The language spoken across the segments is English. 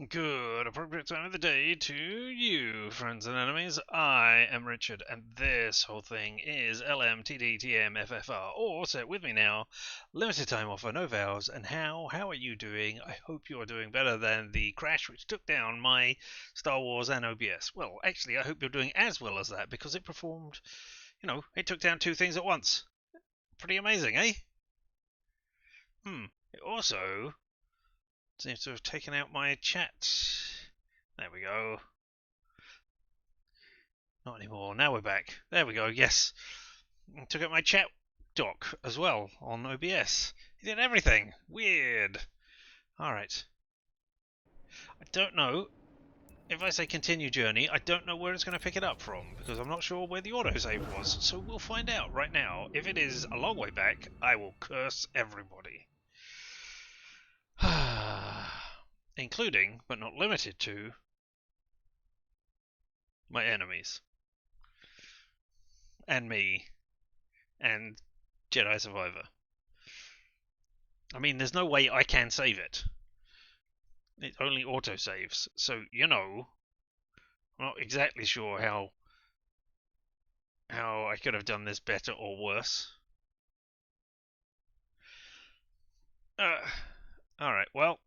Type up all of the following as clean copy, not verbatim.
Good appropriate time of the day to you, friends and enemies. I am Richard, and this whole thing is LMTDTMFFR, or say it with me now, limited time offer, no vows. And how are you doing? I hope you are doing better than the crash which took down my Star Wars and OBS. Well, actually, I hope you're doing as well as that, because it performed, it took down two things at once. Pretty amazing, eh? It also seems to have taken out my chat. There we go. Not anymore. Now we're back. There we go. Yes. Took out my chat dock as well on OBS. He did everything. Weird. Alright. I don't know. If I say continue journey, I don't know where it's going to pick it up from, because I'm not sure where the autosave was. So we'll find out right now. If it is a long way back, I will curse everybody. Including, but not limited to, my enemies. And me. And Jedi Survivor. I mean, there's no way I can save it. It only autosaves. So, I'm not exactly sure how I could have done this better or worse. Alright, well,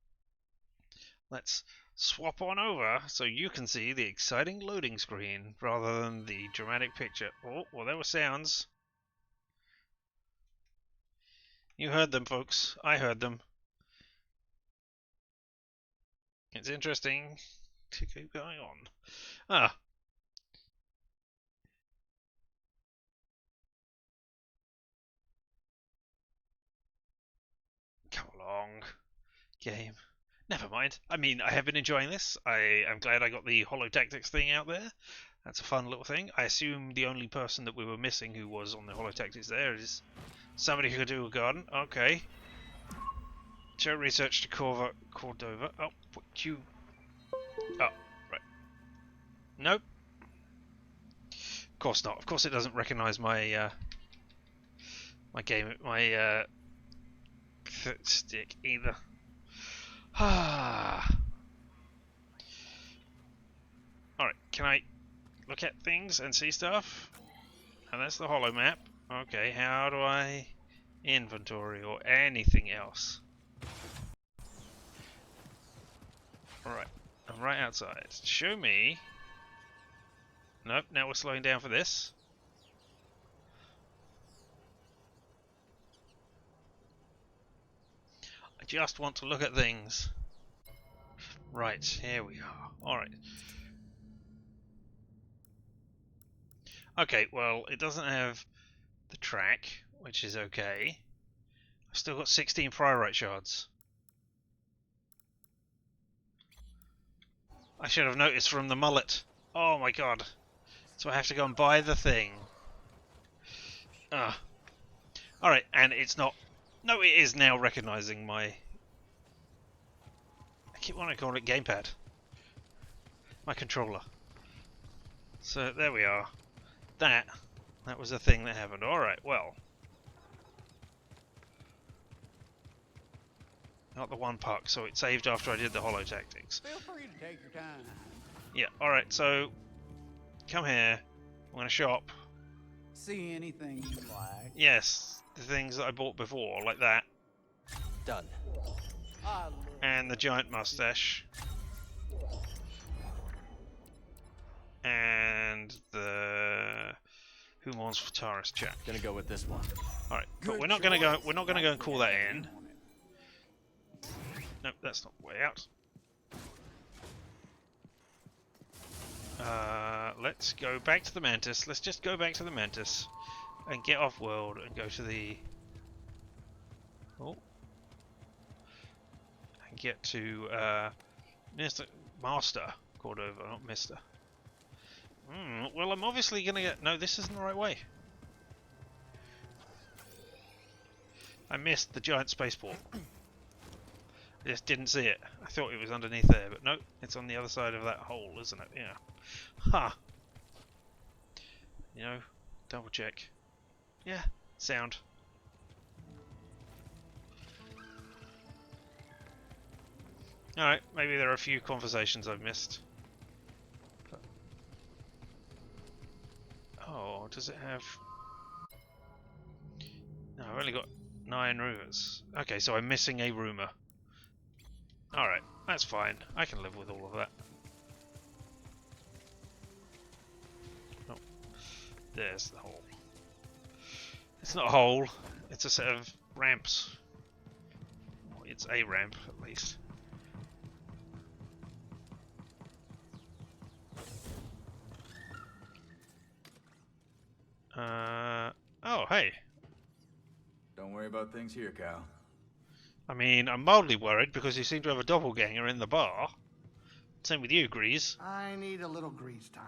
let's swap on over so you can see the exciting loading screen rather than the dramatic picture. Oh, well, there were sounds. You heard them, folks. I heard them. It's interesting to keep going on. Come along, game. Never mind. I mean, I have been enjoying this. I am glad I got the Holo Tactics thing out there. That's a fun little thing. I assume the only person that we were missing who was on the Holo Tactics there is somebody who could do a garden. Okay. Show research to Cordova. Oh, what you... Oh, right. Nope. Of course not. Of course it doesn't recognise my my stick either. Alright, can I look at things and see stuff? And that's the holo map. Okay, how do I inventory or anything else? Alright, I'm right outside. Show me. Nope, now we're slowing down for this. I just want to look at things. Right, here we are. Alright. Okay, well, it doesn't have the track, which is okay. I've still got 16 priorite shards. I should have noticed from the mullet. Oh my god. So I have to go and buy the thing. Alright, and it's not... No, it is now recognising my... I keep wanting to call it gamepad. My controller. So there we are. That was the thing that happened. Alright, well. Not the one puck, so it saved after I did the holo tactics. Feel free to take your time. Yeah, alright, so come here. I'm gonna shop. See anything you like. Yes, the things that I bought before, like that. Done. And the giant mustache. And the Who Mourns for Taris chat. Gonna go with this one. Alright, but we're not gonna go and call that in. Nope, that's not the way out. Let's go back to the Mantis. Let's just go back to the Mantis and get off world and go to the... Oh. And get to, Master Cordova, not Mister. Well, I'm obviously gonna get... No, this isn't the right way. I missed the giant spaceport. I just didn't see it. I thought it was underneath there, but no, it's on the other side of that hole, isn't it? Yeah. Ha! Huh. Double check. Yeah, sound. Alright, maybe there are a few conversations I've missed. But... Oh, does it have... No, I've only got 9 rumours. Okay, so I'm missing a rumour. Alright, that's fine. I can live with all of that. Oh, there's the hole. It's not a hole, it's a set of ramps. It's a ramp, at least. Oh, hey. Don't worry about things here, Cal. I mean, I'm mildly worried because you seem to have a doppelganger in the bar. Same with you, Grease. I need a little grease time.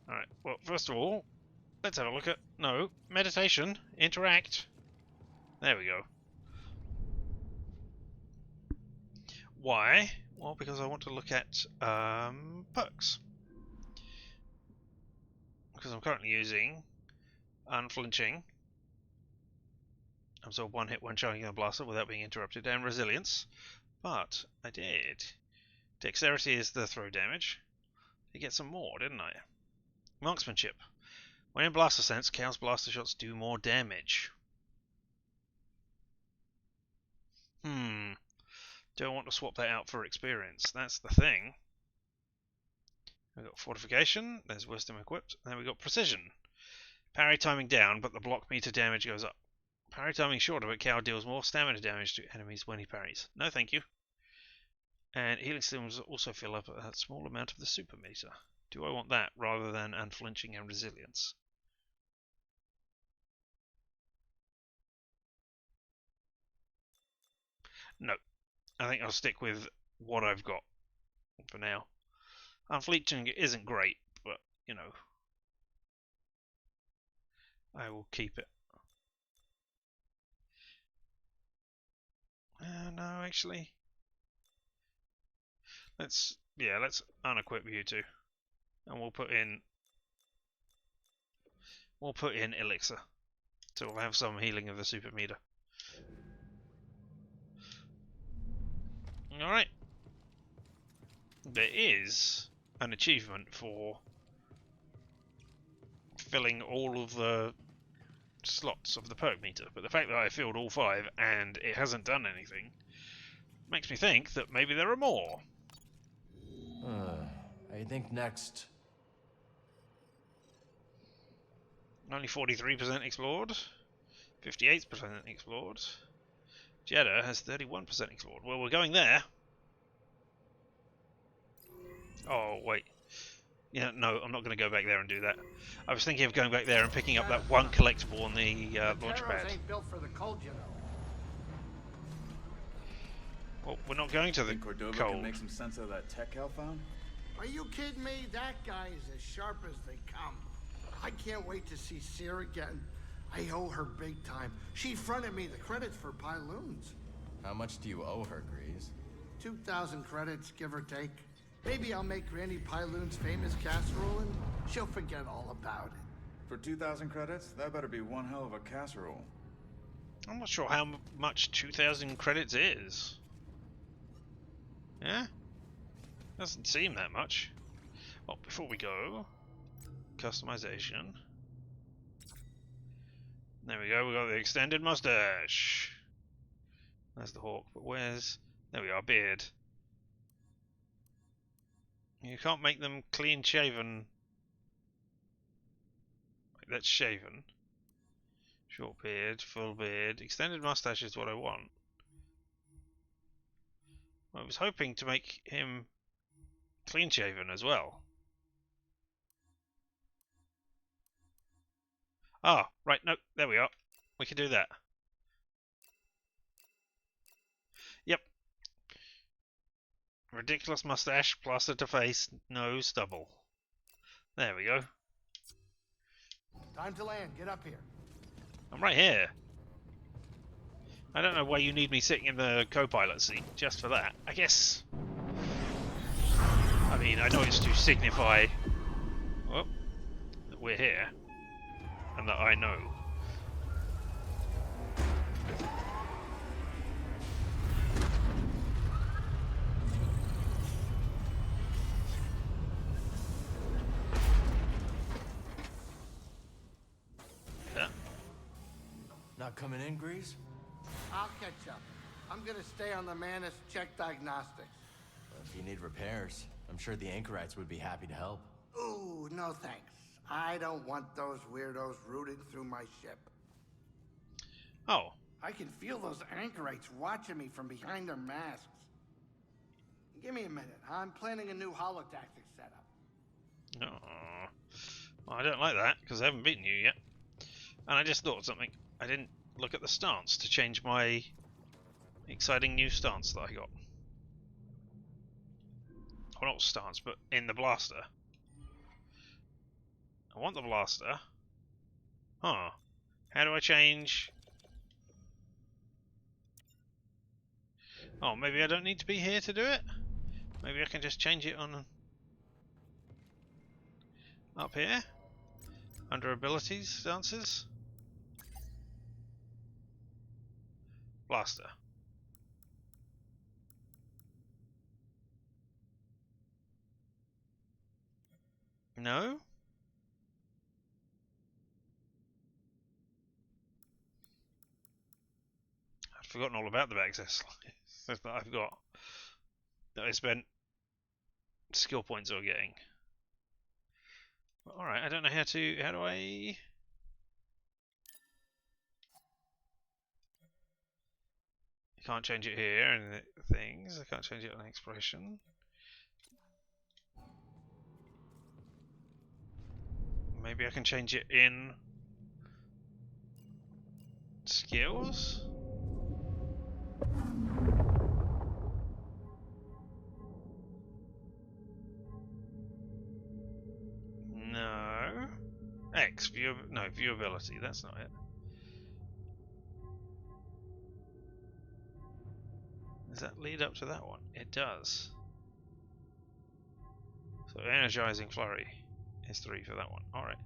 Alright, well, first of all, let's have a look at... No, meditation. Interact. There we go. Why? Well, because I want to look at perks. Because I'm currently using Unflinching. Absorb 1 hit when charging the blaster without being interrupted, and Resilience. But I did. Dexterity is the throw damage. You get some more, didn't I? Marksmanship. When in blaster sense, Cal's blaster shots do more damage. Do I want to swap that out for experience? That's the thing. We've got Fortification, there's Wisdom equipped, and then we've got Precision. Parry timing down, but the block meter damage goes up. Parry timing shorter, but Cal deals more stamina damage to enemies when he parries. No thank you. And Healing Stims also fill up a small amount of the super meter. Do I want that rather than Unflinching and Resilience? No. I think I'll stick with what I've got for now. Unflinching isn't great, but, you know, I will keep it. No, actually. Let's unequip you two. And we'll put in Elixir. So we'll have some healing of the super meter. Alright. There is an achievement for filling all of the slots of the perk meter, but the fact that I filled all 5 and it hasn't done anything makes me think that maybe there are more. I think next. Only 43% explored, 58% explored. Jeddah has 31% explored. Well, we're going there. Oh, wait. Yeah, no, I'm not going to go back there and do that. I was thinking of going back there and picking up that one collectible on the launch pad. Ain't built for the cold, you know. Well, we're not going to the Think Cordova cold. can make some sense of that tech Cal found? Are you kidding me? That guy is as sharp as they come. I can't wait to see Sierra again. I owe her big time. She fronted me the credits for Pyloons. How much do you owe her, Grease? 2,000 credits, give or take. Maybe I'll make Granny Pyloon's famous casserole and she'll forget all about it. For 2,000 credits? That better be one hell of a casserole. I'm not sure how much 2,000 credits is. Yeah? Doesn't seem that much. Well, before we go, customization. There we go, we got the extended mustache. There's the hawk, but where's... There we are, beard. You can't make them clean shaven. That's shaven. Short beard, full beard. Extended mustache is what I want. I was hoping to make him clean shaven as well. Ah, right, no, there we are. We can do that. Yep. Ridiculous mustache, plaster to face, no stubble. There we go. Time to land. Get up here. I'm right here. I don't know why you need me sitting in the co-pilot seat, just for that. I guess... I mean, I know it's to signify... Oh, that we're here. And that I know. not coming in, Grease? I'll catch up. I'm gonna stay on the Manus, check diagnostics. If you need repairs, I'm sure the Anchorites would be happy to help. Ooh, no thanks. I don't want those weirdos rooting through my ship. Oh. I can feel those Anchorites watching me from behind their masks. Give me a minute. I'm planning a new holotactic setup. Oh. Well, I don't like that, because I haven't beaten you yet. And I just thought of something. I didn't look at the stance to change my exciting new stance that I got. Well, not stance, but in the blaster. I want the blaster. Huh. How do I change? Oh, maybe I don't need to be here to do it? Maybe I can just change it on up here? Under abilities, stances? Blaster. No? I'd forgotten all about the access that I've got. That I spent skill points on getting. Alright, I don't know how do I... I can't change it here in the things, I can't change it on exploration. Maybe I can change it in skills? No. Viewability, that's not it. Does that lead up to that one? It does. So energizing flurry is 3 for that one. Alright.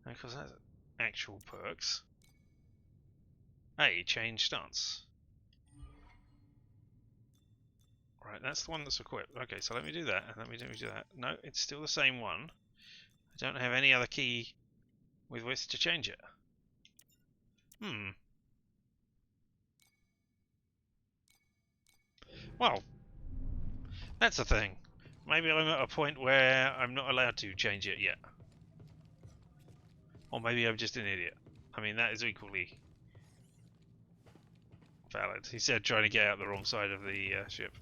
Because that's actual perks. Hey, change stance. Right, that's the one that's equipped. Okay, so let me do that, and let me do that. No, it's still the same one. I don't have any other key with which to change it. Well, that's the thing. Maybe I'm at a point where I'm not allowed to change it yet. Or maybe I'm just an idiot. I mean, that is equally valid. He said trying to get out the wrong side of the ship.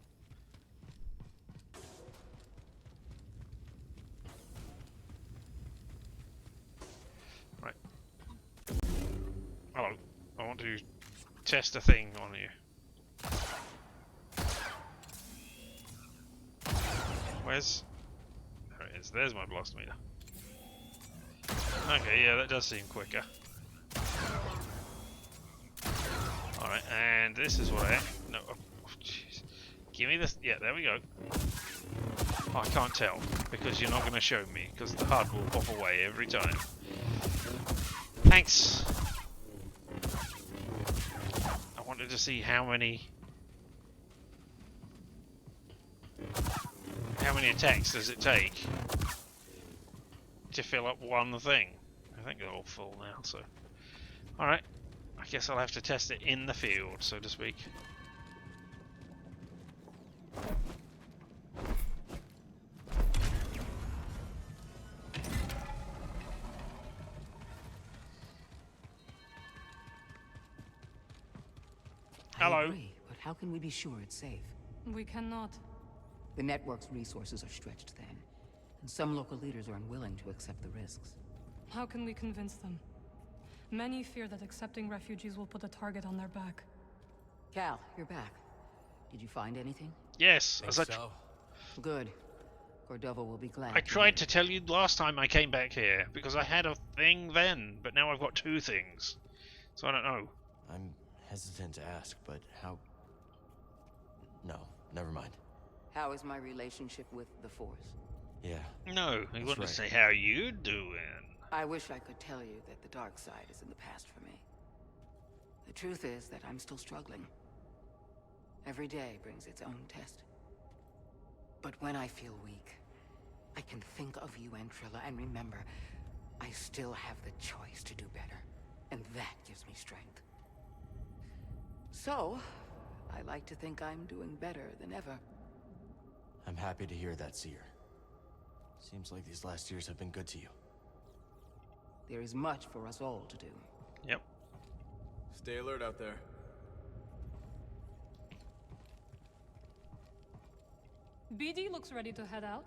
Right. Hello. I want to test a thing on you. Where's... There it is. There's my blast meter. Okay, yeah, that does seem quicker. Alright, and this is what I... No, oh, jeez. Give me this... Yeah, there we go. Oh, I can't tell, because you're not going to show me, because the HUD will pop away every time. Thanks! I wanted to see how many attacks does it take to fill up one thing. I think they're all full now, so... Alright, I guess I'll have to test it in the field, so to speak. Hello. I agree, but how can we be sure it's safe? We cannot. The network's resources are stretched thin, and some local leaders are unwilling to accept the risks. How can we convince them? Many fear that accepting refugees will put a target on their back. Cal, you're back. Did you find anything? Yes, Think as I, so? Good. Cordova will be glad. I tried to tell you last time I came back here, because I had a thing then, but now I've got 2 things. So I don't know. I'm hesitant to ask, but how... No, never mind. How is my relationship with the Force? Yeah. No, you want right. to say how you doing. I wish I could tell you that the dark side is in the past for me. The truth is that I'm still struggling. Every day brings its own test. But when I feel weak, I can think of you and Trilla and remember I still have the choice to do better. And that gives me strength. So, I like to think I'm doing better than ever. I'm happy to hear that, Seer. Seems like these last years have been good to you. There is much for us all to do. Yep. Stay alert out there. BD looks ready to head out.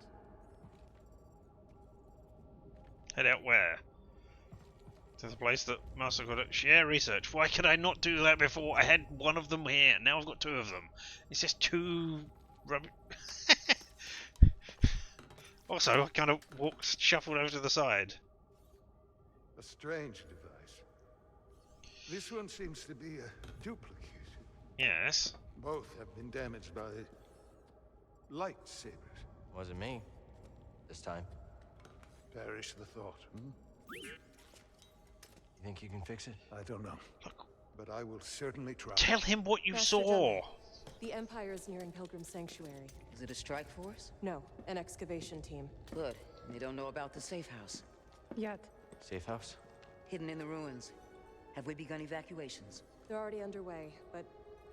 Head out where? To the place that Master got at share research. Why could I not do that before? I had one of them here. Now I've got two of them. It's just too rubbish. Also, I kind of shuffled over to the side. A strange device. This one seems to be a duplicate. Yes. Both have been damaged by lightsabers. Wasn't me. This time. Perish the thought. You think you can fix it? I don't know. Look, But I will certainly try. tell him what you Master saw. Jedi, the Empire is nearing Pilgrim Sanctuary. Is it a strike force? No, an excavation team. Good. They don't know about the safe house. Yet. Safe house? Hidden in the ruins. Have we begun evacuations? They're already underway, but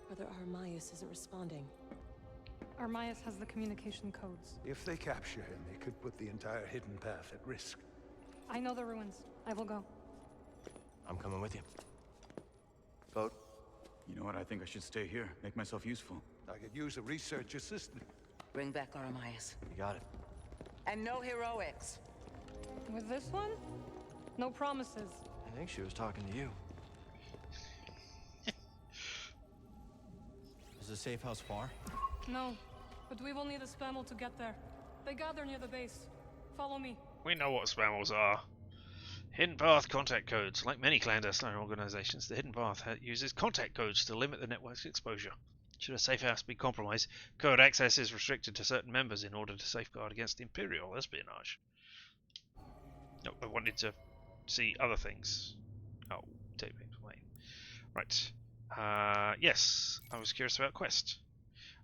Brother Armias isn't responding. Armias has the communication codes. If they capture him, they could put the entire hidden path at risk. I know the ruins. I will go. I'm coming with you. Vote. You know what? I think I should stay here. Make myself useful. I could use a research assistant. Bring back Armias. You got it. And no heroics. With this one? No promises. I think she was talking to you. Is the safe house far? No, but we will need a spammel to get there. They gather near the base. Follow me. We know what spammels are. Hidden Path contact codes. Like many clandestine organizations, the Hidden Path uses contact codes to limit the network's exposure. Should a safe house be compromised, code access is restricted to certain members in order to safeguard against Imperial espionage. No, I wanted to see other things. Oh, take me away. Right. Yes, I was curious about Quest.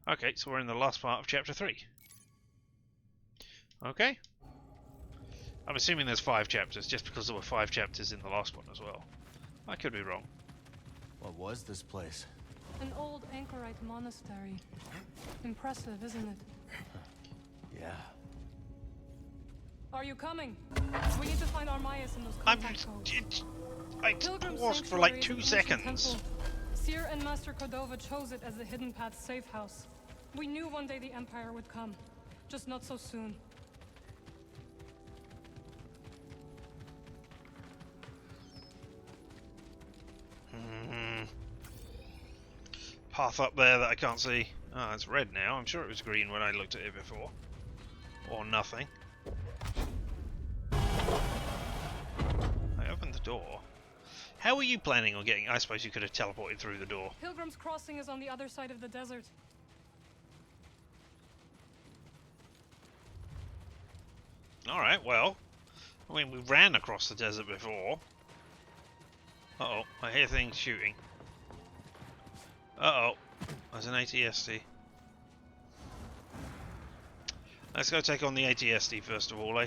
Okay, so we're in the last part of Chapter 3. Okay. I'm assuming there's 5 chapters, just because there were 5 chapters in the last one as well. I could be wrong. What was this place? An old anchorite monastery. Impressive, isn't it? Yeah. Are you coming? We need to find Armias in those I contact codes. paused for like 2 seconds. Seer and Master Cordova chose it as the Hidden Path safe house. We knew one day the Empire would come, just not so soon. Path up there that I can't see. Ah, it's red now. I'm sure it was green when I looked at it before. Or nothing. I opened the door. How were you planning on getting... I suppose you could have teleported through the door. Pilgrim's Crossing is on the other side of the desert. Alright, well. I mean, we ran across the desert before. Uh-oh, I hear things shooting. Uh-oh, there's an ATST. Let's go take on the ATST first of all, eh?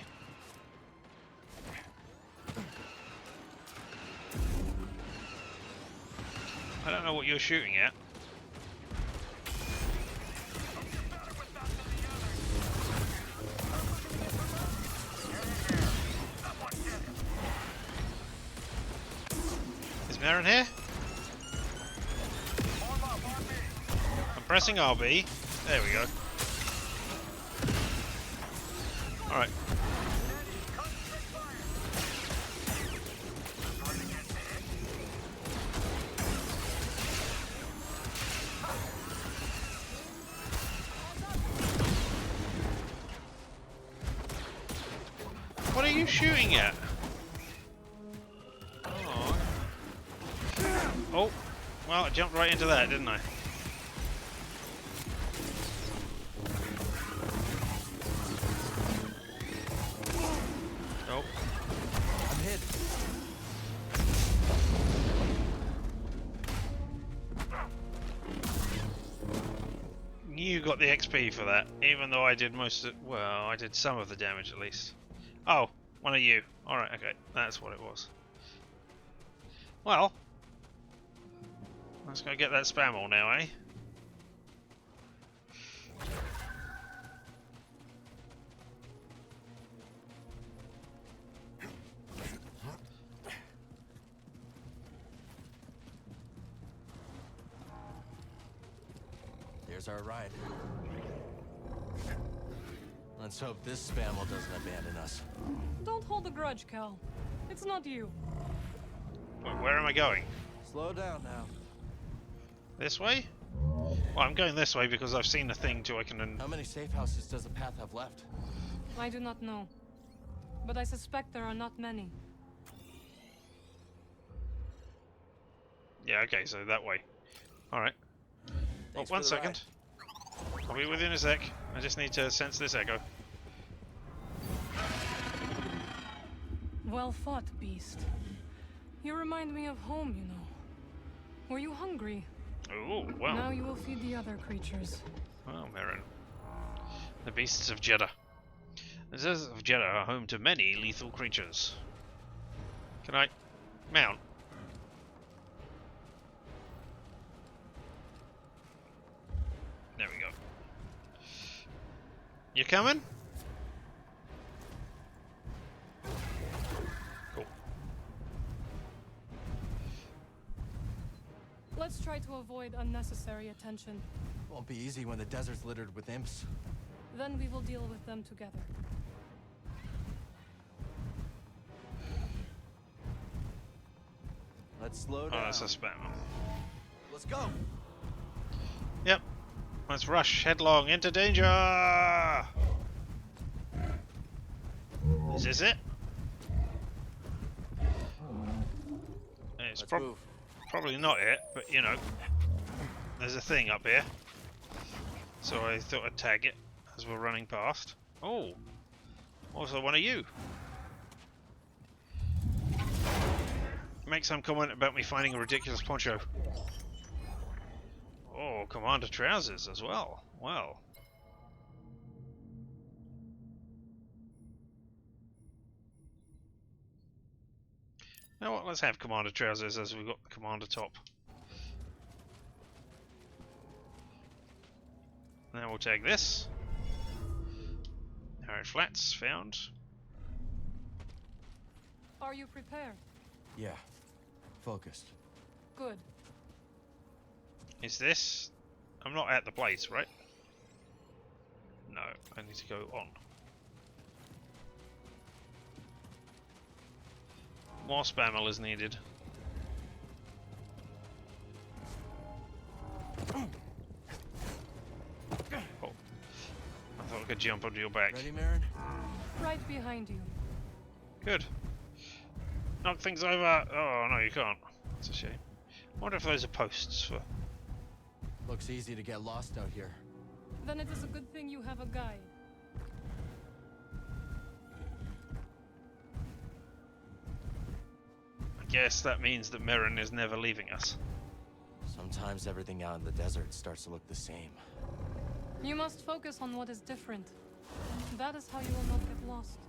I don't know what you're shooting at. Is Marin here? I'm pressing RB. There we go. Alright. What are you shooting at? Oh. Oh. Well, I jumped right into that, didn't I? Nope. I'm hit. You got the XP for that, even though I did most of, well, I did some of the damage at least. Oh, one of you. Alright, okay, that's what it was. Well, let's go get that spam all now, eh? There's our ride. Let's hope this Spammel doesn't abandon us. Don't hold a grudge, Cal. It's not you. Wait, where am I going? Slow down now. This way? Well, I'm going this way because I've seen the thing too I can... How many safe houses does the path have left? I do not know. But I suspect there are not many. Yeah, okay, so that way. Alright. Oh, Thanks one for the second. I'll be within a sec. I just need to sense this echo. Well fought, beast. You remind me of home, you know. Were you hungry? Oh, well. Now you will feed the other creatures. Well, Merrin. The beasts of Jeddah. The deserts of Jeddah are home to many lethal creatures. Can I mount? There we go. You coming? Cool. Let's try to avoid unnecessary attention. Won't be easy when the desert's littered with imps. Then we will deal with them together. Let's slow Oh, down. that's a spam. Let's go. Yep. Let's rush headlong into danger! Is this it? It's Let's move. probably not it, but you know, there's a thing up here. So I thought I'd tag it as we're running past. Oh! Also one of you! Make some comment about me finding a ridiculous poncho. Oh, Commander Trousers as well. Well. Now what, let's have Commander Trousers as we've got the Commander top. Now we'll tag this. Arrow flats found. Are you prepared? Yeah. Focused. Good. Is this? I'm not at the place, right? No, I need to go on. More spammel is needed. Oh. I thought I could jump onto your back. Ready, Merrin? Right behind you. Good. Knock things over. Oh, no, you can't. That's a shame. I wonder if those are posts for... Looks easy to get lost out here. Then it is a good thing you have a guide. I guess that means that Merrin is never leaving us. Sometimes everything out in the desert starts to look the same. You must focus on what is different. That is how you will not get lost.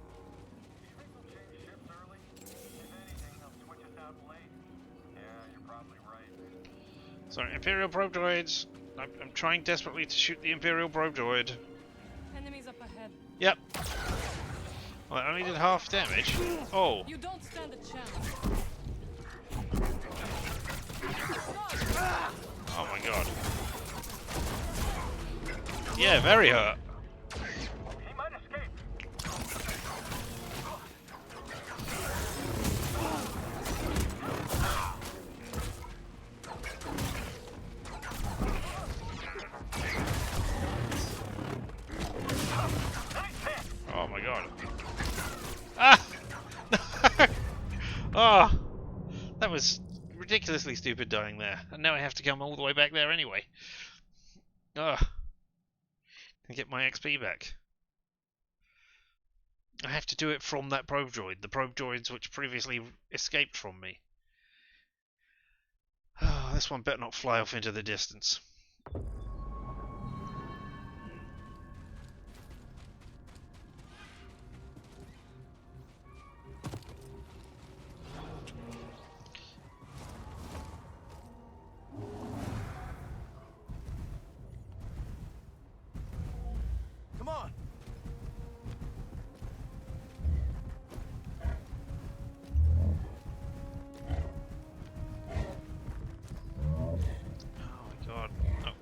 Sorry, Imperial probe droids. I'm trying desperately to shoot the Imperial probe droid. Enemies up ahead. Yep. Well, I only did half damage. Oh. You don't stand a chance. Oh my god. Yeah, very hurt. He might escape. Oh my god. Ah! Oh! That was ridiculously stupid dying there. And now I have to come all the way back there anyway. Ugh. And get my XP back. I have to do it from that probe droid. The probe droids which previously escaped from me. Oh, this one better not fly off into the distance.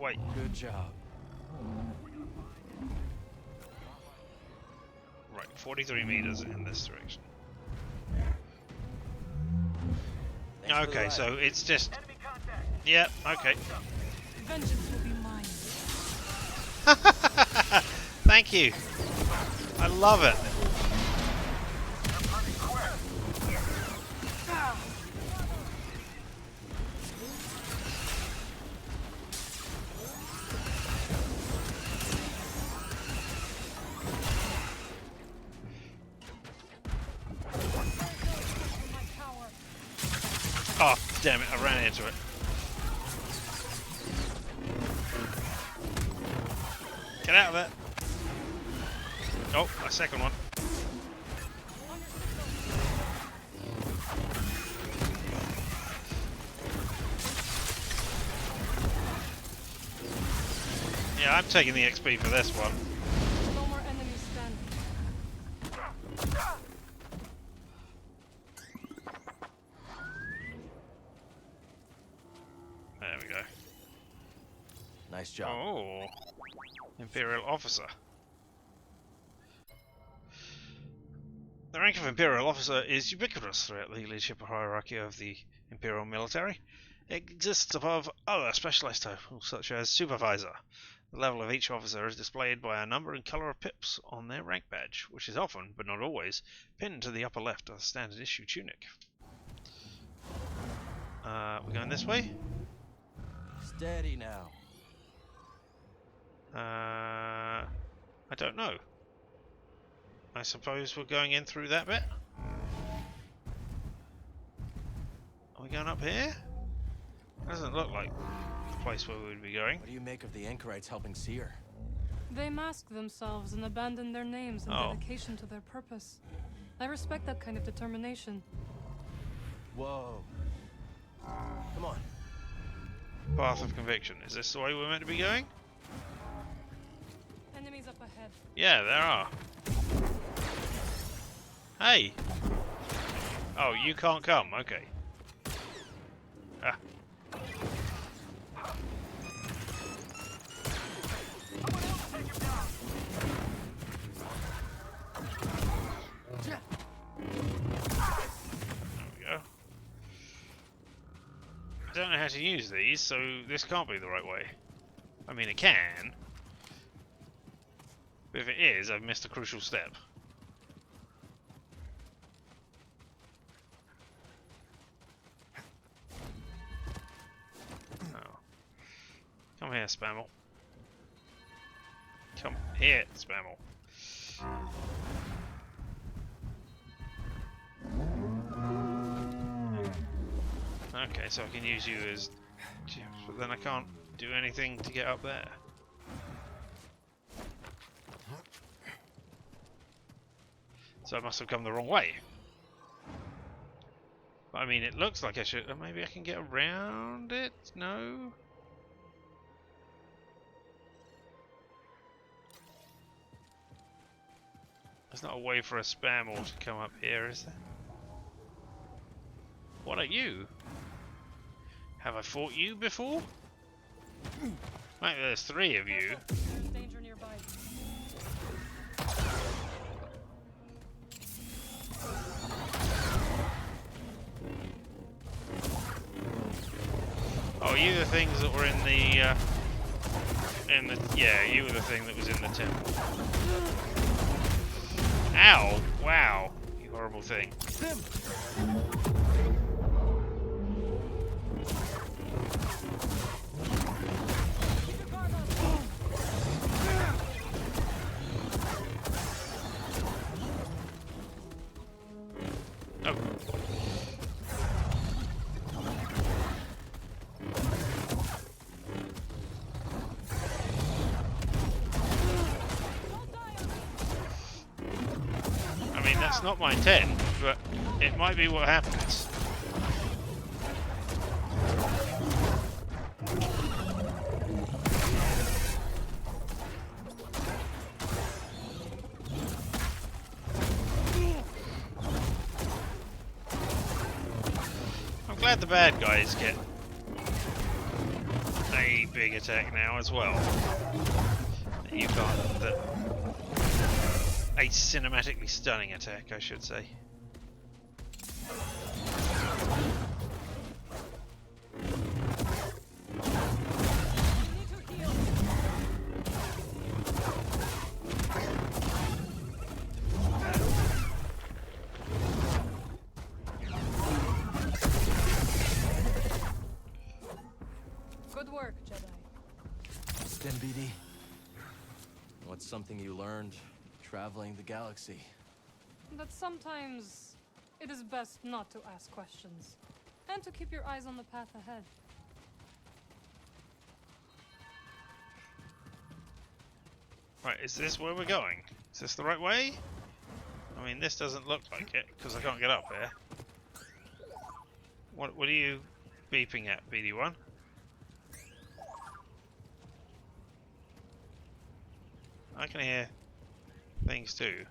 wait. Good job. Right, 43 meters in this direction. Thanks for the Okay, ride. so it's just... Enemy contact. Yeah, okay. Vengeance will be mine. Thank you. I love it. I'm hunting quick. My tower. Oh, damn it, I ran into it. Get out of it. Oh, a second one. Yeah, I'm taking the XP for this one. No more enemies standing. There we go. Nice job. Oh, Imperial officer. The rank of Imperial officer is ubiquitous throughout the leadership hierarchy of the Imperial military. It exists above other specialized titles such as supervisor. The level of each officer is displayed by a number and color of pips on their rank badge, which is often, but not always, pinned to the upper left of the standard issue tunic. We're going this way? Steady now. I don't know. I suppose we're going in through that bit? Are we going up here? Doesn't look like the place where we would be going. What do you make of the anchorites helping Seer? They mask themselves and abandon their names in Oh. dedication to their purpose. I respect that kind of determination. Whoa. Come on. Path of conviction. Is this the way we're meant to be going? Enemies up ahead. Yeah, there are. Hey! Oh, you can't come. Okay. Ah. There we go. I don't know how to use these, so this can't be the right way. I mean, it can. But if it is, I've missed a crucial step. Oh. Come here, Spammel. Come here, Spammel. Okay, so I can use you as chips, but then I can't do anything to get up there. So I must have come the wrong way. But, I mean, it looks like I should... maybe I can get around it? No? There's not a way for a Spammel to come up here, is there? What are you? Have I fought you before? Maybe there's 3 of you. There's danger nearby. Oh, you the things that were in the yeah, you were the thing that was in the temple. Ow! Wow, you horrible thing. Oh. I mean, that's not my intent, but it might be what happens. I'm glad the bad guys get a big attack now as well. That you can't. A cinematically stunning attack, I should say. Good work, Jedi. Sten BD. What's something you learned traveling the galaxy? That sometimes it is best not to ask questions, and to keep your eyes on the path ahead. Right, is this where we're going? Is this the right way? I mean, this doesn't look like it, because I can't get up here. What are you beeping at, BD1? I can hear things too.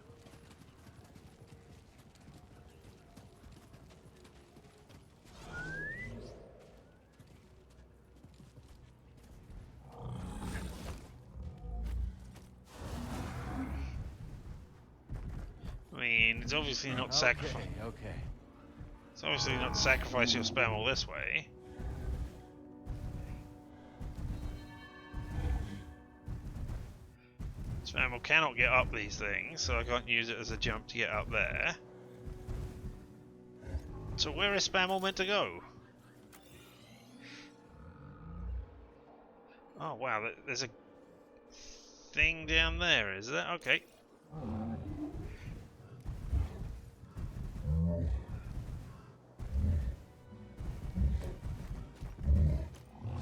I mean, it's obviously not sacrifice. Okay. It's obviously not sacrifice your spam all this way. Spam cannot get up these things, so I can't use it as a jump to get up there. So where is Spammel meant to go? Oh wow, there's a thing down there, is there? Okay.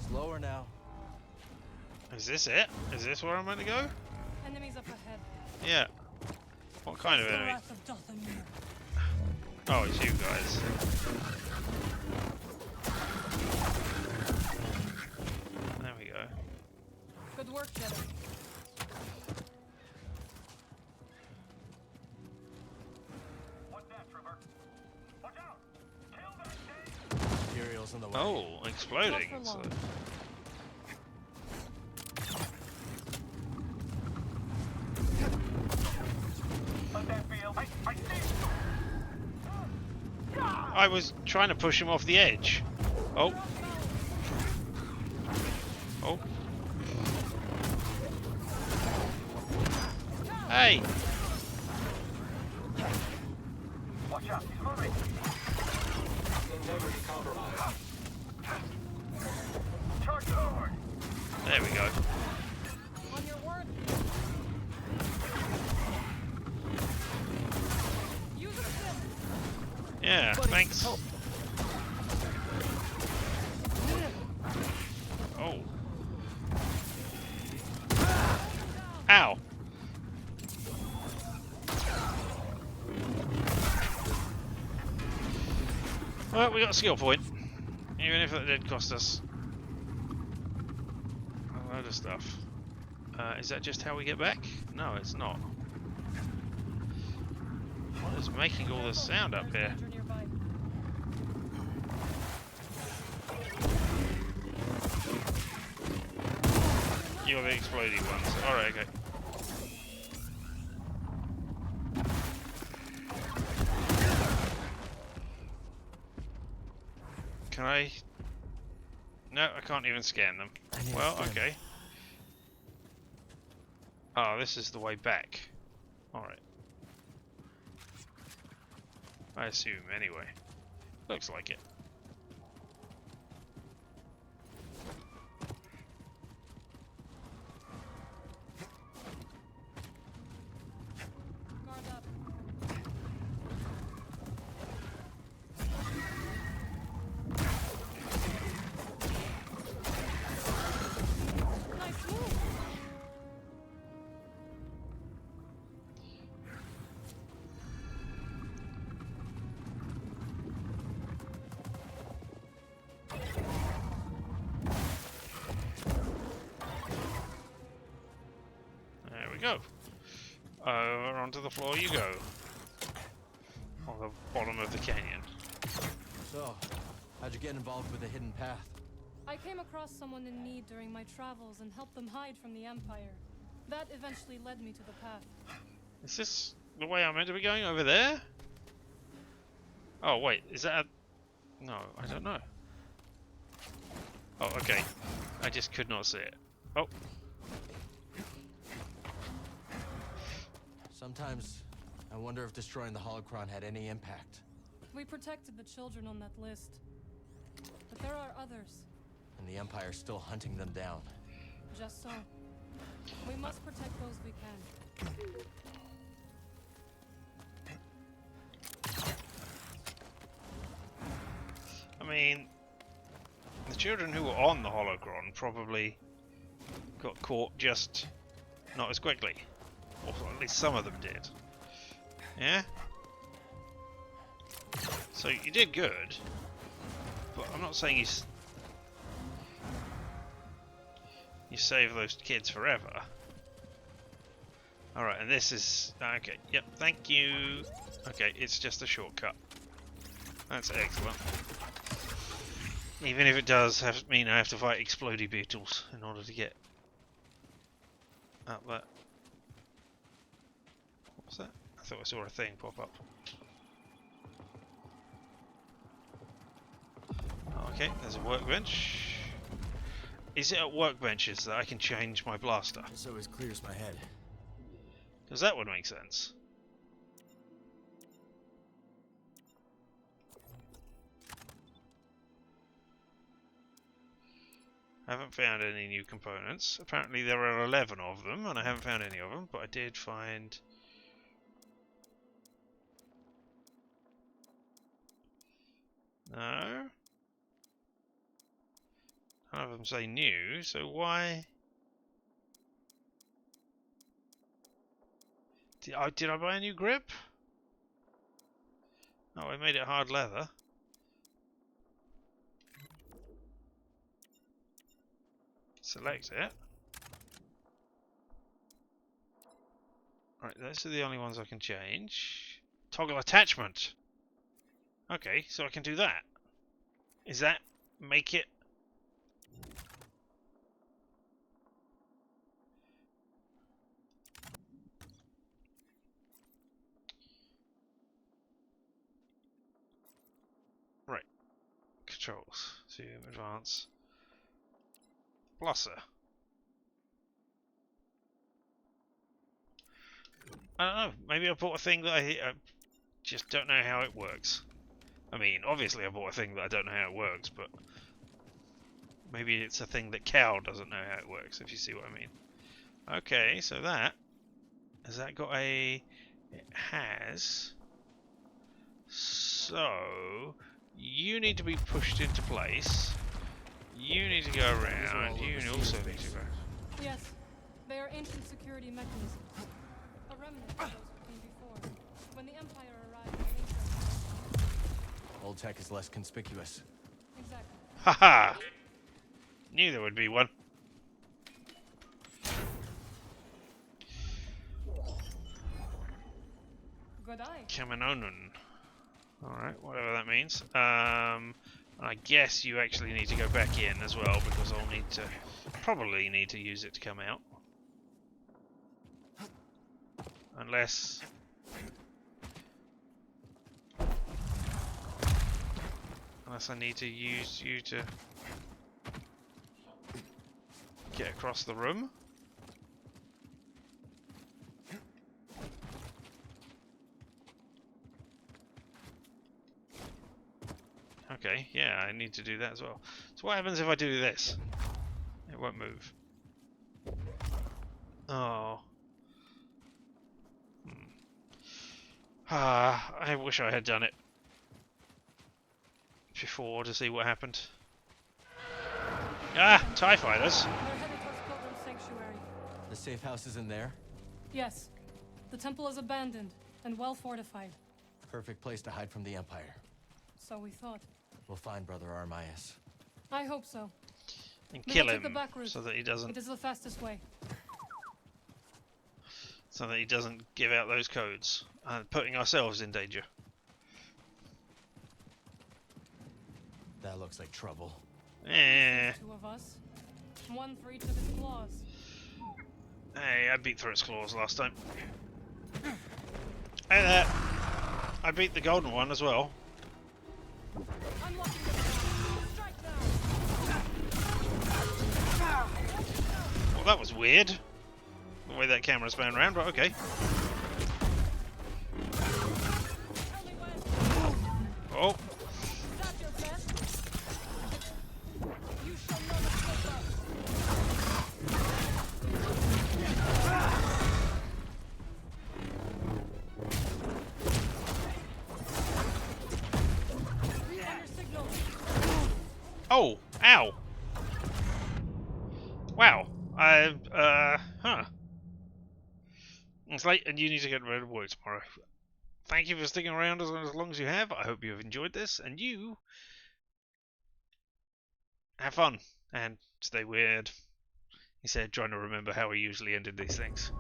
Slower now. Is this it? Is this where I'm meant to go? Enemies up ahead. Yeah. What kind of The enemy? wrath of Dathomir. Oh, it's you guys. There we go. Good work, Jedi. What's that, Trevor? Watch out! Kill that thing! Imperial's in the way. Oh, exploding. Not for So- long. Let that feel. I see. I was trying to push him off the edge. Oh. Oh. Hey! Watch out, he's moving. Charge forward. There we go. On your word. Use it again. Yeah, thanks. help. Oh. Ow. Well, we got a skill point. Even if that did cost us a load of stuff. Is that just how we get back? No, it's not. What is making all this sound up here? Danger nearby. You're the exploding ones. Alright, okay. Can I? No, I can't even scan them. I need Well, to scan okay. Oh, this is the way back. Alright. I assume, anyway. Looks like it. Guard up. Nice move. There we go. Over onto the floor you go. On the bottom of the canyon. So, how'd you get involved with the hidden path? I came across someone in need during my travels and helped them hide from the Empire. That eventually led me to the path. Is this the way I'm meant to be going over there? Oh wait, is that a... No, I don't know. Oh, okay. I just could not see it. Oh. Sometimes I wonder if destroying the holocron had any impact. We protected the children on that list. But there are others. And the Empire's still hunting them down. Just so. We must protect those we can. I mean, the children who were on the holocron probably got caught just not as quickly. Or at least some of them did. Yeah? So you did good. But I'm not saying you save those kids forever. Alright, and this is... Okay, yep, thank you. Okay, it's just a shortcut. That's excellent. Even if it does mean I have to fight explodey beetles in order to get up that. What was that? I thought I saw a thing pop up. Okay, there's a workbench. Is it at workbenches that I can change my blaster? This always clears my head. Because that would make sense. I haven't found any new components. Apparently there are 11 of them, and I haven't found any of them, but I did find... No? None of them say new, so why... Did I buy a new grip? Oh, I made it hard leather. Select it. Right, those are the only ones I can change. Toggle attachment. Okay, so I can do that. Is that make it? Right. Controls. Zoom, advance. Blosser. I don't know. Maybe I bought a thing that I just don't know how it works. I mean, obviously I bought a thing that I don't know how it works, but maybe it's a thing that Cal doesn't know how it works, if you see what I mean. Okay, so that... Has that got a... It has... So... You need to be pushed into place. You need to go around. You also need to go... Yes, they are ancient security mechanisms. A remnant of those who came before. When the Empire arrived, Old tech is less conspicuous. Exactly. Haha! Knew there would be one. Good eye. Kaminonon. Alright, whatever that means. I guess you actually need to go back in as well, because I'll need to... Probably need to use it to come out. Unless... Unless I need to use you to... get across the room. Okay, yeah, I need to do that as well. So what happens if I do this? It won't move. Oh. Ah, I wish I had done it before to see what happened. Ah, TIE fighters. They're headed towards Pilgrim Sanctuary. The safe house is in there? Yes. The temple is abandoned and well fortified. Perfect place to hide from the Empire. So we thought. We'll find Brother Armias. I hope so. And We kill will take him the back route. so that he doesn't It is the fastest way. give out those codes, putting ourselves in danger. That looks like trouble. Eh. Two of us. One for each of his claws. Hey, I beat through its claws last time. Hey there! I beat the golden one as well. Unlocking the door. Strike now. Well, that was weird. The way that camera spun around, but okay. Tell me when. Oh, Is that your best? You shall know the slipper. On your signal. oh, ow! Wow, huh. It's late and you need to get ready to work tomorrow. Thank you for sticking around as long as you have. I hope you have enjoyed this, and you have fun and stay weird. He said, trying to remember how he usually ended these things.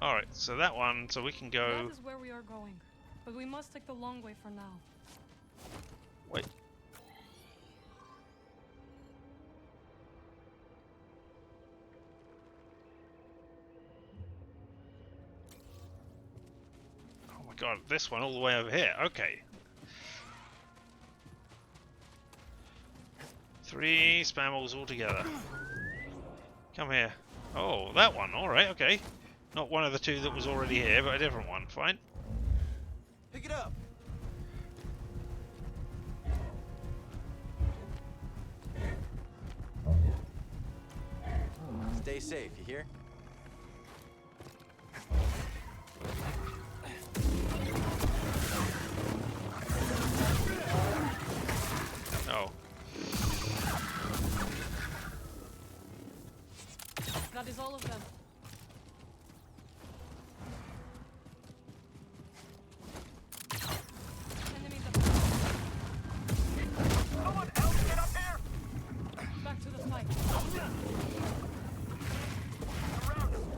Alright, so that one, so we can go... That is where we are going, but we must take the long way for now. Wait. Oh my god, this one all the way over here. Okay. 3 spammels all together. Come here. Oh, that one. Alright, okay. Not one of the 2 that was already here, but a different one. Fine. Pick it up. Stay safe, you hear? Oh. That is all of them. Enemies up. Someone else get up here! Back to the fight. Around us!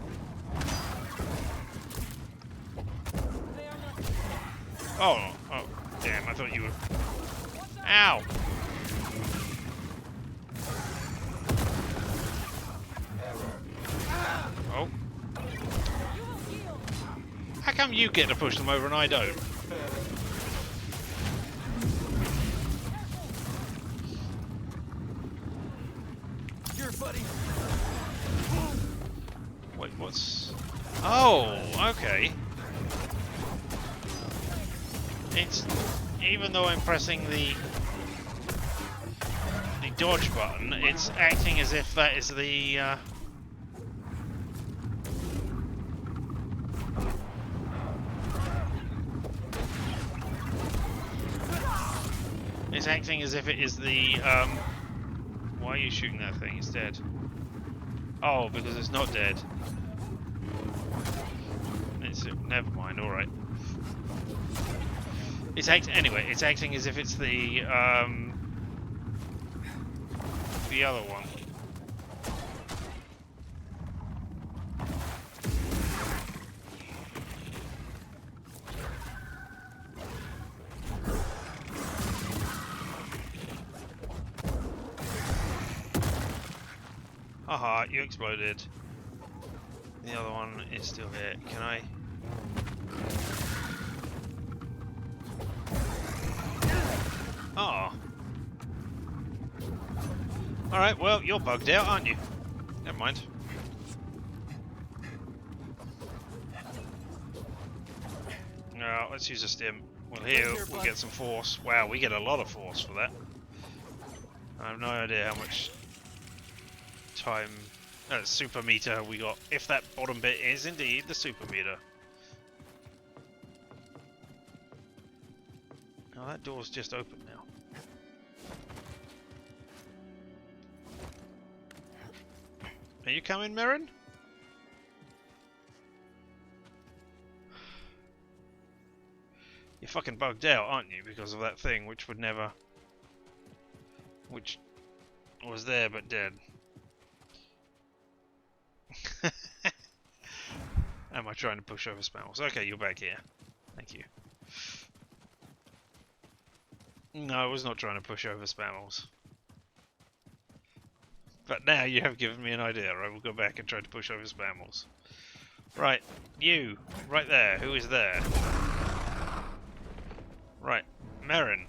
They are not. Oh. Oh. Damn, I thought you were... Ow! Oh. You will heal. How come you get to push them over and I don't? Here, buddy. Wait, what's... Oh, okay. It's... Even though I'm pressing the dodge button, it's acting as if that is the... It's acting as if it is the... Why are you shooting that thing? It's dead. Oh, because it's not dead. It's... Never mind, alright. It's anyway, it's acting as if it's the other one. Haha, you exploded. The other one is still here. Can I? Oh. Alright, well, you're bugged out, aren't you? Never mind. No, let's use a stim. Well, here we'll get some force. Wow, we get a lot of force for that. I have no idea how much time... super meter we got. If that bottom bit is indeed the super meter. Oh, that door's just open now. Are you coming, Mirren? You're fucking bugged out, aren't you? Because of that thing which would never... Which was there but dead. Am I trying to push over spells? Okay, you're back here. Thank you. No, I was not trying to push over spammels. But now you have given me an idea. I will go back and try to push over spammels. Right, you, right there. Who is there? Right, Merrin.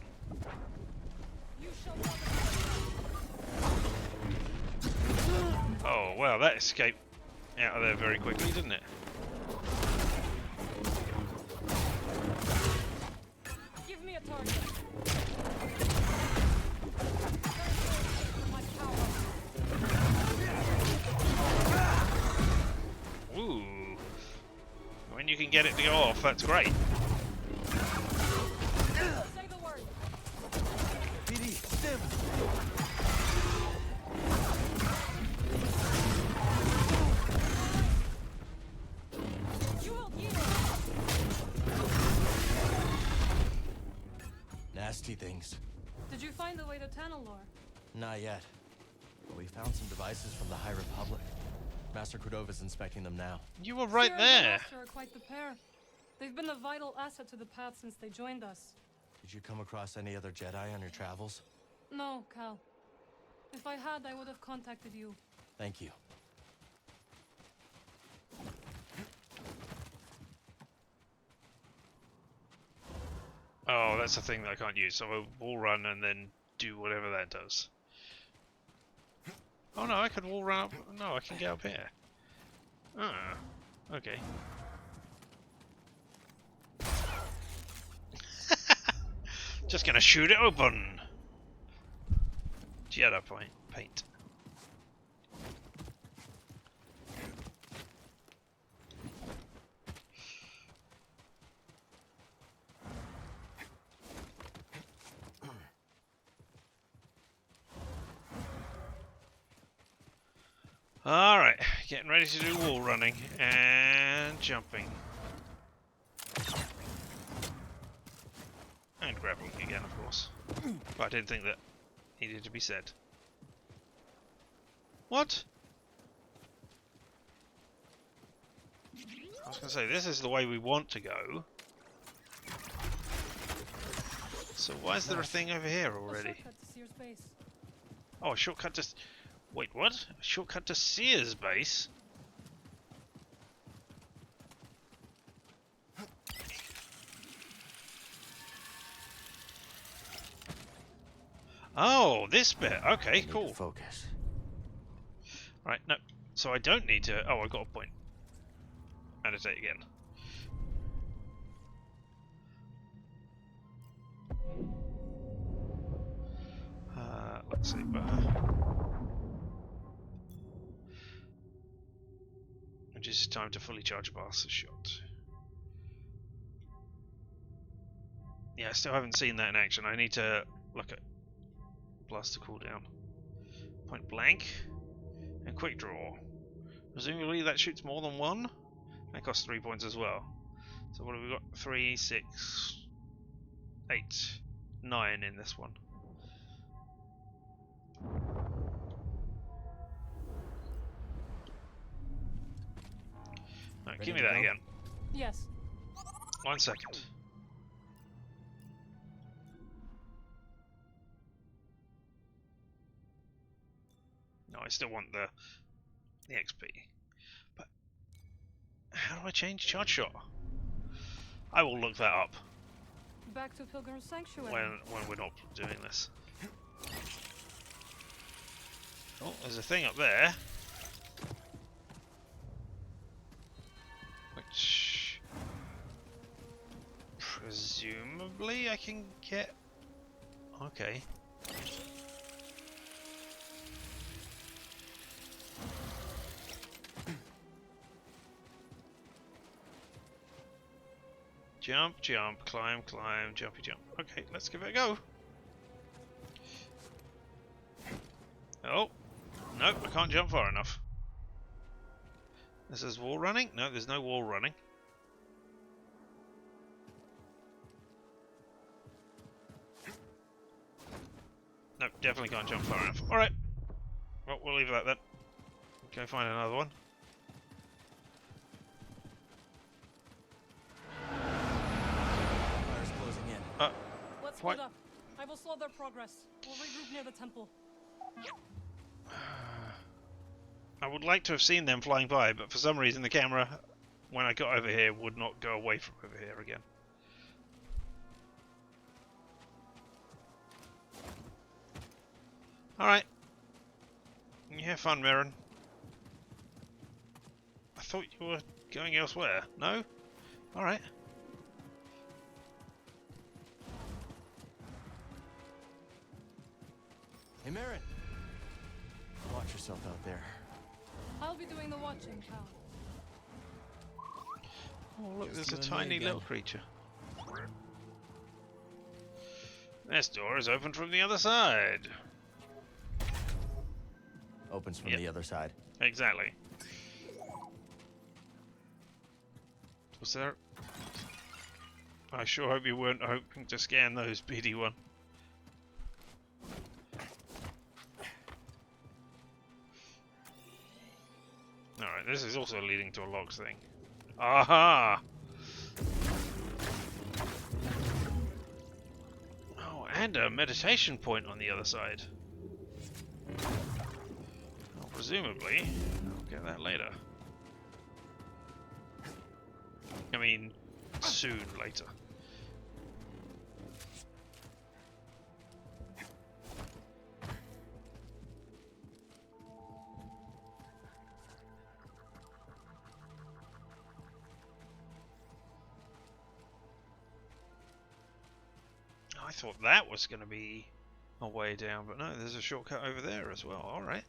Oh, well, that escaped out of there very quickly, didn't it? Give me a target. Ooh. When you can get it to go off, that's great. Say the word. BD, stim! You will yield. Nasty things. Did you find the way to Tanalor? Not yet. But we found some devices from the High Republic. Master Cordova's inspecting them now. You were right Sierra there. and Master are quite the pair. They've been a vital asset to the path since they joined us. Did you come across any other Jedi on your travels? No, Cal. If I had, I would have contacted you. Thank you. Oh, that's the thing that I can't use. So I wall run and then do whatever that does. Oh no, I can wall run up. No, I can get up here. Ah, okay. Just gonna shoot it open. Jedi paint. Alright, getting ready to do wall running and jumping. And grappling again, of course. But I didn't think that needed to be said. What? I was going to say, this is the way we want to go. So why is there a thing over here already? A shortcut to Sears base. Oh, a shortcut to... Wait, what? A shortcut to Sears base? Oh, this bit. Okay, Need to cool. focus. Right, no. So I don't need to... Oh, I got a point. Meditate again. Let's see. It is time to fully charge a Master Shot. Yeah, I still haven't seen that in action. I need to look at Blaster cooldown. Point blank. And quick draw. Presumably that shoots more than one. That costs 3 points as well. So what have we got? 3, 6, 8, 9 in this one. No, give me that again. Yes. 1 second. No, I still want the XP. But how do I change charge shot? I will look that up Back to Pilgrim Sanctuary. when we're not doing this. Oh, there's a thing up there. Which presumably I can get. Okay. Jump, jump, climb, climb, jumpy jump. Okay, let's give it a go. Oh, nope, I can't jump far enough. This is wall running? No, there's no wall running. Nope, definitely can't jump far enough. Alright. Well, we'll leave that then. Go find another one. Fire's closing in. Let's What? split up. I I will slow their progress. We'll regroup near the temple. I would like to have seen them flying by, but for some reason the camera, when I got over here, would not go away from over here again. Alright. You have fun, Merrin. I thought you were going elsewhere. No? Alright. Hey, Merrin! Watch yourself out there. I'll be doing the watching, pal. Oh, look, Just there's a you and me tiny again. little creature. This door is open from the other side. Opens from Yep. the other side. Exactly. Was there... I sure hope you weren't hoping to scan those, BD1. Alright, this is also leading to a logs thing. Aha! Oh, and a meditation point on the other side. Well, presumably, I'll get that later. I mean, soon later. I thought that was going to be a way down, but no, there's a shortcut over there as well. Alright.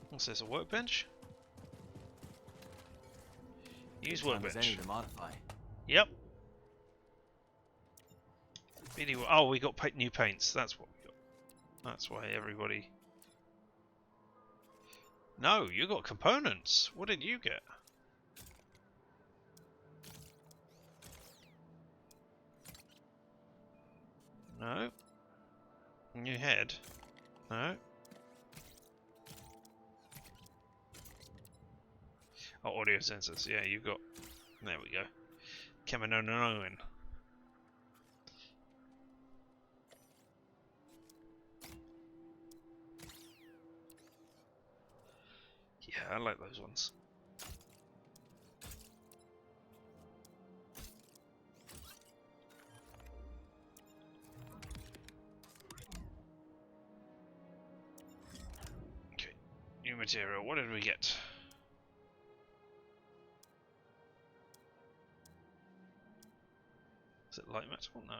What's this, a workbench? Use Time as any workbench. to modify. Yep. Video. Oh, we got new paints. That's what we got. That's why everybody... No, you got components. What did you get? No. New head. No. Oh, audio sensors. Yeah, you got... There we go. Kaminonoan. Yeah, I like those ones. Okay, new material. What did we get? Is it light metal? No.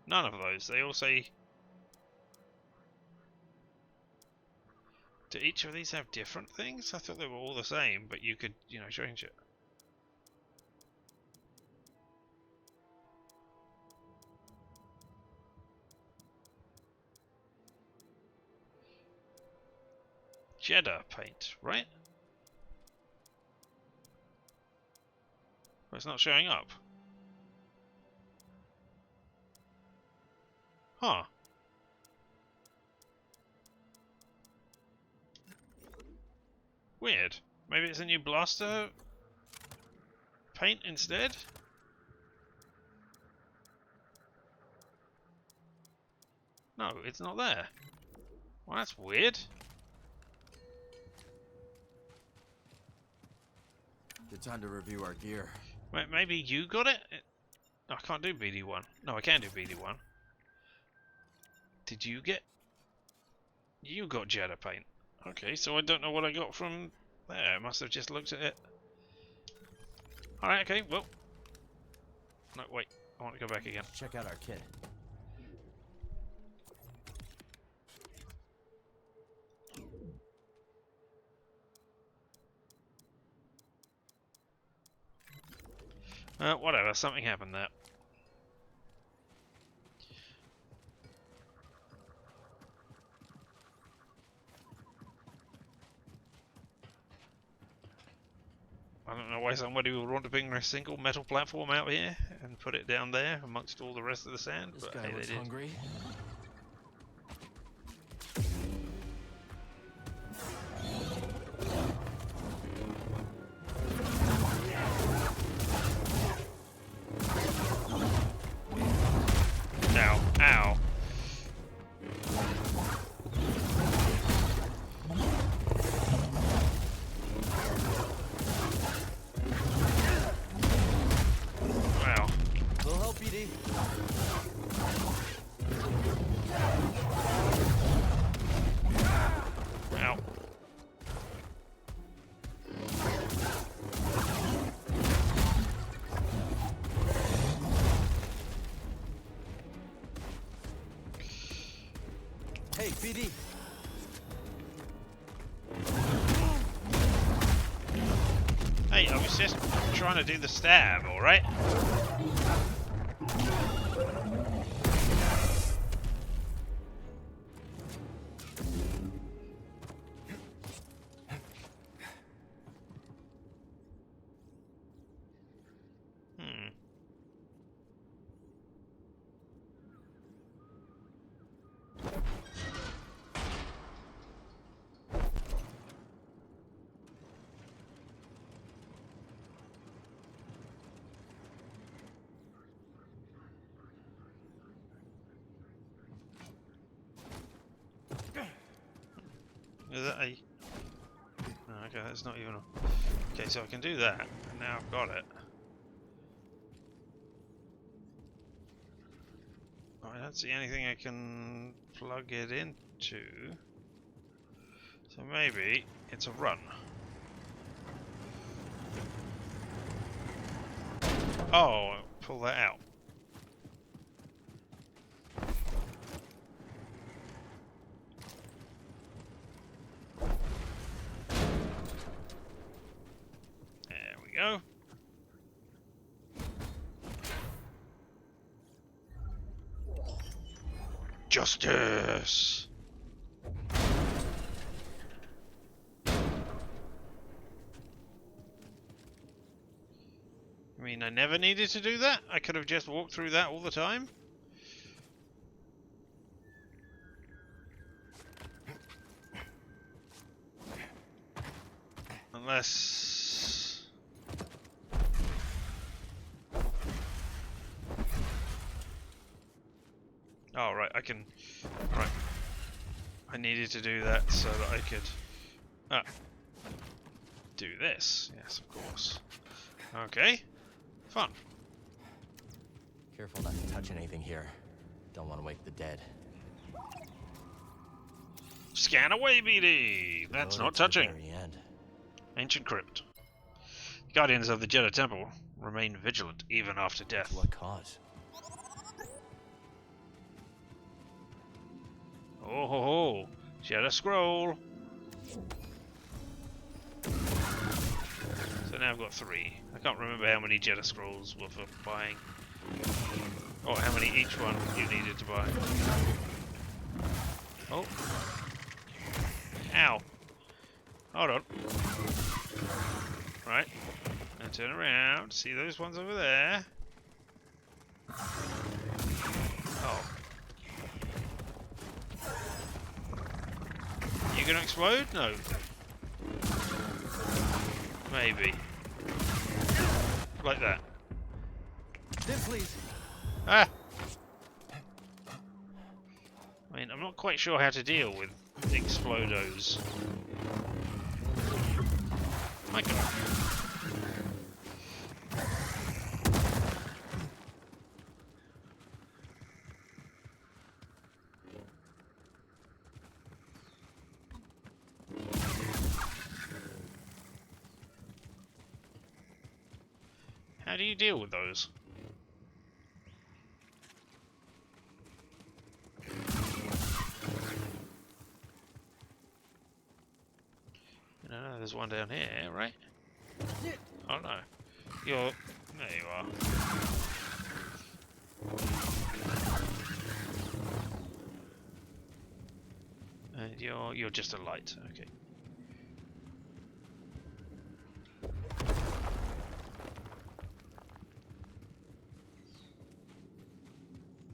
None of those. They all say... Do each of these have different things? I thought they were all the same, but you could, you know, change it. Cheddar paint, right? Well, it's not showing up. Huh. Weird. Maybe it's a new blaster paint instead? No, it's not there. Well, that's weird. Good time to review our gear. Maybe you got it? I can't do BD1. No, I can do BD1. Did you get... You got Jedi paint. Okay, so I don't know what I got from there. I must have just looked at it. Alright, okay, well... No, wait. I want to go back again. Check out our kit. Whatever, something happened there. I don't know why somebody would want to bring a single metal platform out here and put it down there amongst all the rest of the sand, This but guy hey, they looks did. hungry. Hey, BD. Hey, I was just trying to do the stab, alright? Is that a... Oh, okay, that's not even a... Okay, so I can do that. Now I've got it. Oh, I don't see anything I can plug it into. So maybe it's a run. Oh, pull that out. There we go. Justice! I mean, I never needed to do that. I could have just walked through that all the time. Unless... Oh, right, I can... Right. I needed to do that so that I could... do this. Yes, of course. Okay. Fun. Careful not to touch anything here. Don't want to wake the dead. Scan away, BD! That's not touching. Very end. Ancient Crypt. Guardians of the Jedha Temple remain vigilant even after death. What cause? Oh ho ho! Jedha Scroll! So now I've got 3. I can't remember how many Jedha Scrolls were for buying. Or how many each one you needed to buy. Oh. Ow. Hold on. Right. Now turn around. See those ones over there? Oh. You gonna explode? No. Maybe. Like that. This please. Ah! I mean, I'm not quite sure how to deal with explodos. My god. How do you deal with those? No, there's one down here, right? Oh no. You're... There you are. And you're just a light, okay.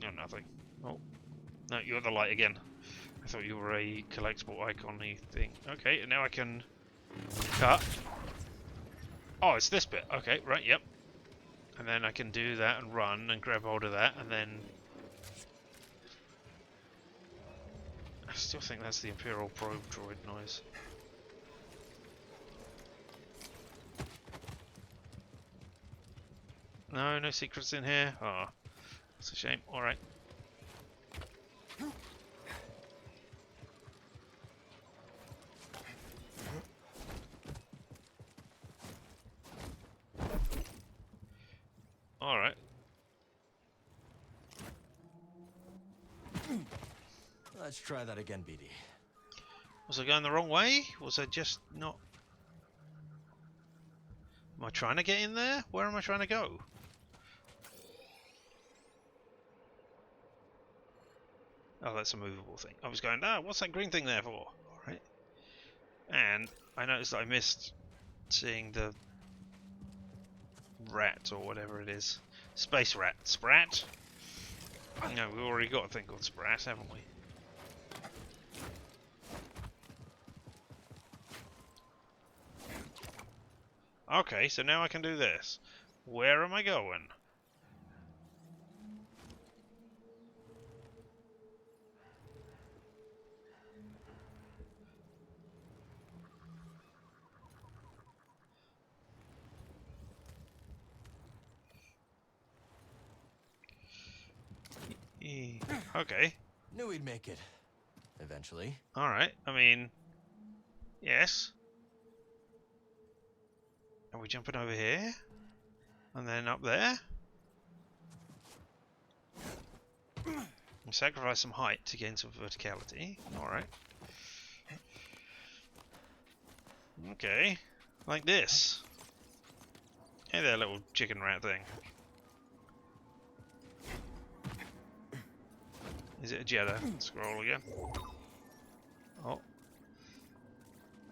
Oh, nothing. Oh. No, you're the light again. I thought you were a collectible icon-y thing. Okay, and now I can cut. Oh, it's this bit. Okay, right, yep. And then I can do that and run and grab hold of that, and then... I still think that's the Imperial probe droid noise. No, no secrets in here. Oh, that's a shame. Alright. Let's try that again, BD. Was I going the wrong way? Was I just not... Am I trying to get in there? Where am I trying to go? Oh, that's a movable thing. I was going, what's that green thing there for? Alright. And I noticed that I missed seeing the rat, or whatever it is. Space rat. Sprat? No, we've already got a thing called Sprat, haven't we? Okay, so now I can do this. Where am I going? Okay. Knew we'd make it. Eventually. Alright, I mean... Yes. Are we jumping over here? And then up there? We sacrifice some height to gain some verticality. Alright. Okay. Like this. Hey there, little chicken rat thing. Is it a Jedi? Scroll again. Oh.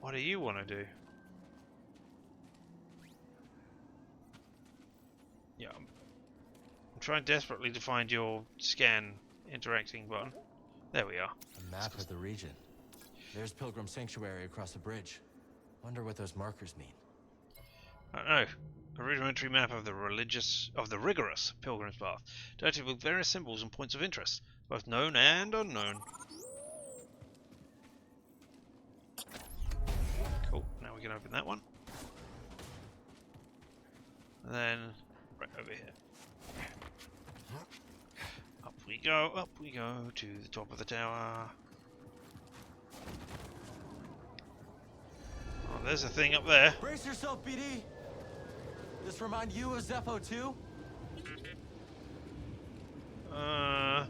What do you want to do? Yeah. I'm trying desperately to find your scan interacting button. There we are. A map of the region. There's Pilgrim Sanctuary across the bridge. Wonder what those markers mean. I don't know. A rudimentary map of the rigorous Pilgrim's Path, dotted with various symbols and points of interest, both known and unknown. Cool. Now we can open that one. And then right over here. Up we go to the top of the tower. Oh, there's a thing up there. Brace yourself, BD! This remind you of Zepho too? Well.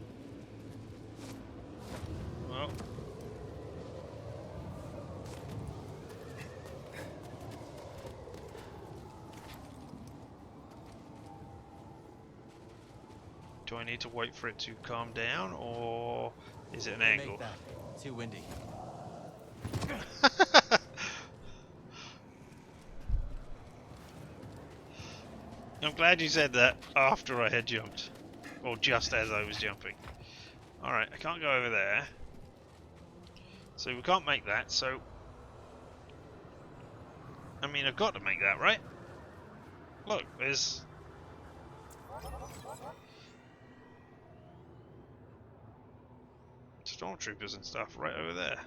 Do I need to wait for it to calm down, or is it an angle? Make that. Too windy. I'm glad you said that after I had jumped. Or just as I was jumping. Alright, I can't go over there. So we can't make that, so... I mean, I've got to make that, right? Look, there's... stormtroopers and stuff right over there.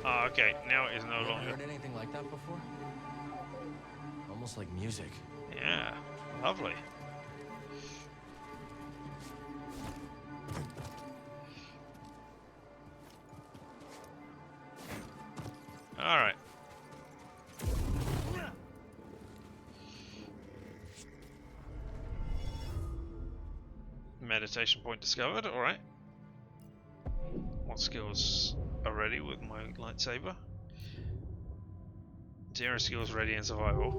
Oh, okay, now it is no Never longer. heard anything like that before? Almost like music. Yeah, lovely. Alright. Meditation point discovered, alright. What skills are ready with my lightsaber? 0 skills ready in survival.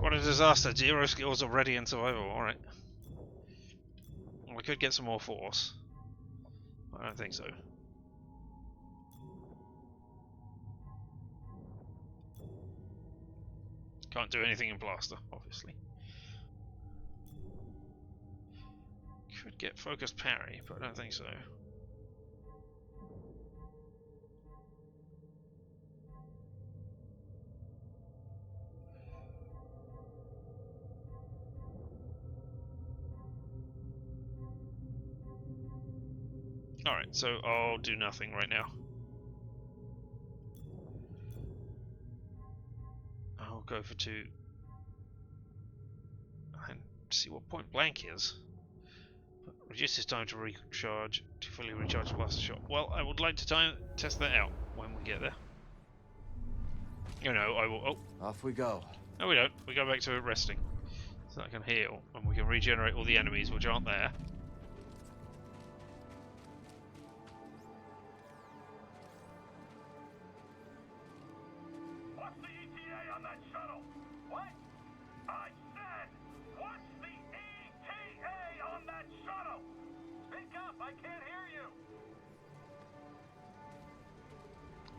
What a disaster, 0 skills are ready in survival, alright. Well, we could get some more force. I don't think so. Can't do anything in blaster, obviously. Could get focused parry, but I don't think so. Alright, so I'll do nothing right now. I'll go for 2 and see what point blank is. Reduces time to recharge to fully recharge the blaster shot. Well, I would like to test that out when we get there. You know, I will. Oh, Off we go. no, we don't. We go back to resting, so that I can heal and we can regenerate all the enemies which aren't there. What's the ETA on that shuttle? What? I said, what's the ETA on that shuttle? Speak up, I can't hear you.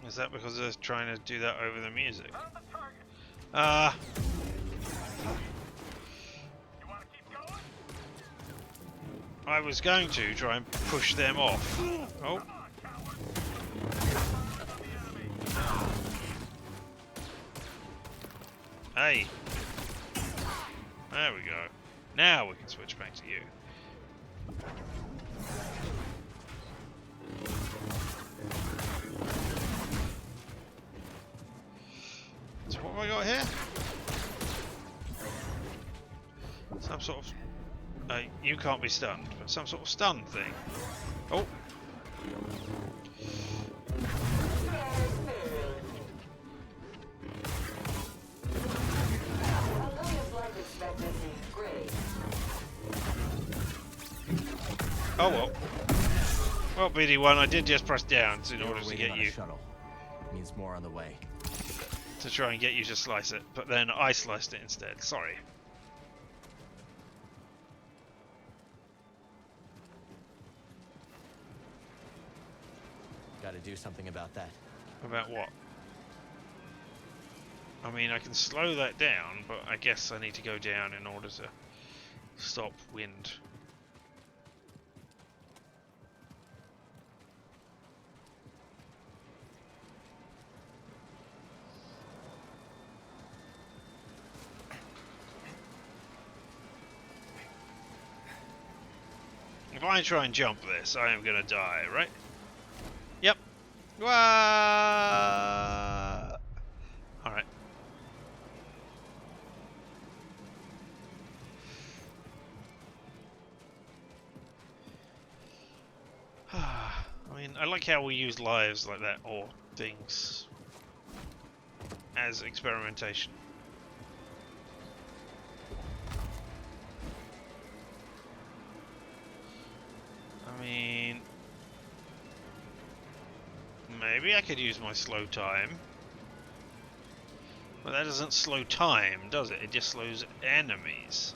Is that because they're trying to do that over the music? Found the target. You want to keep going? I was going to try and push them off. Oh. Come on, coward. Hey. There we go. Now we can switch back to you. So what have I got here? Some sort of... you can't be stunned, but some sort of stun thing. Oh. Oh well. Well, BD1, I did just press down in order to get you. Shuttle. Means more on the way. To try and get you to slice it, but then I sliced it instead. Sorry. Gotta do something about that. About what? I mean, I can slow that down, but I guess I need to go down in order to stop wind. If I try and jump this, I am gonna die, right? Yep. Alright. I mean, I like how we use lives like that, or things, as experimentation. I mean, maybe I could use my slow time. But that doesn't slow time, does it? It just slows enemies.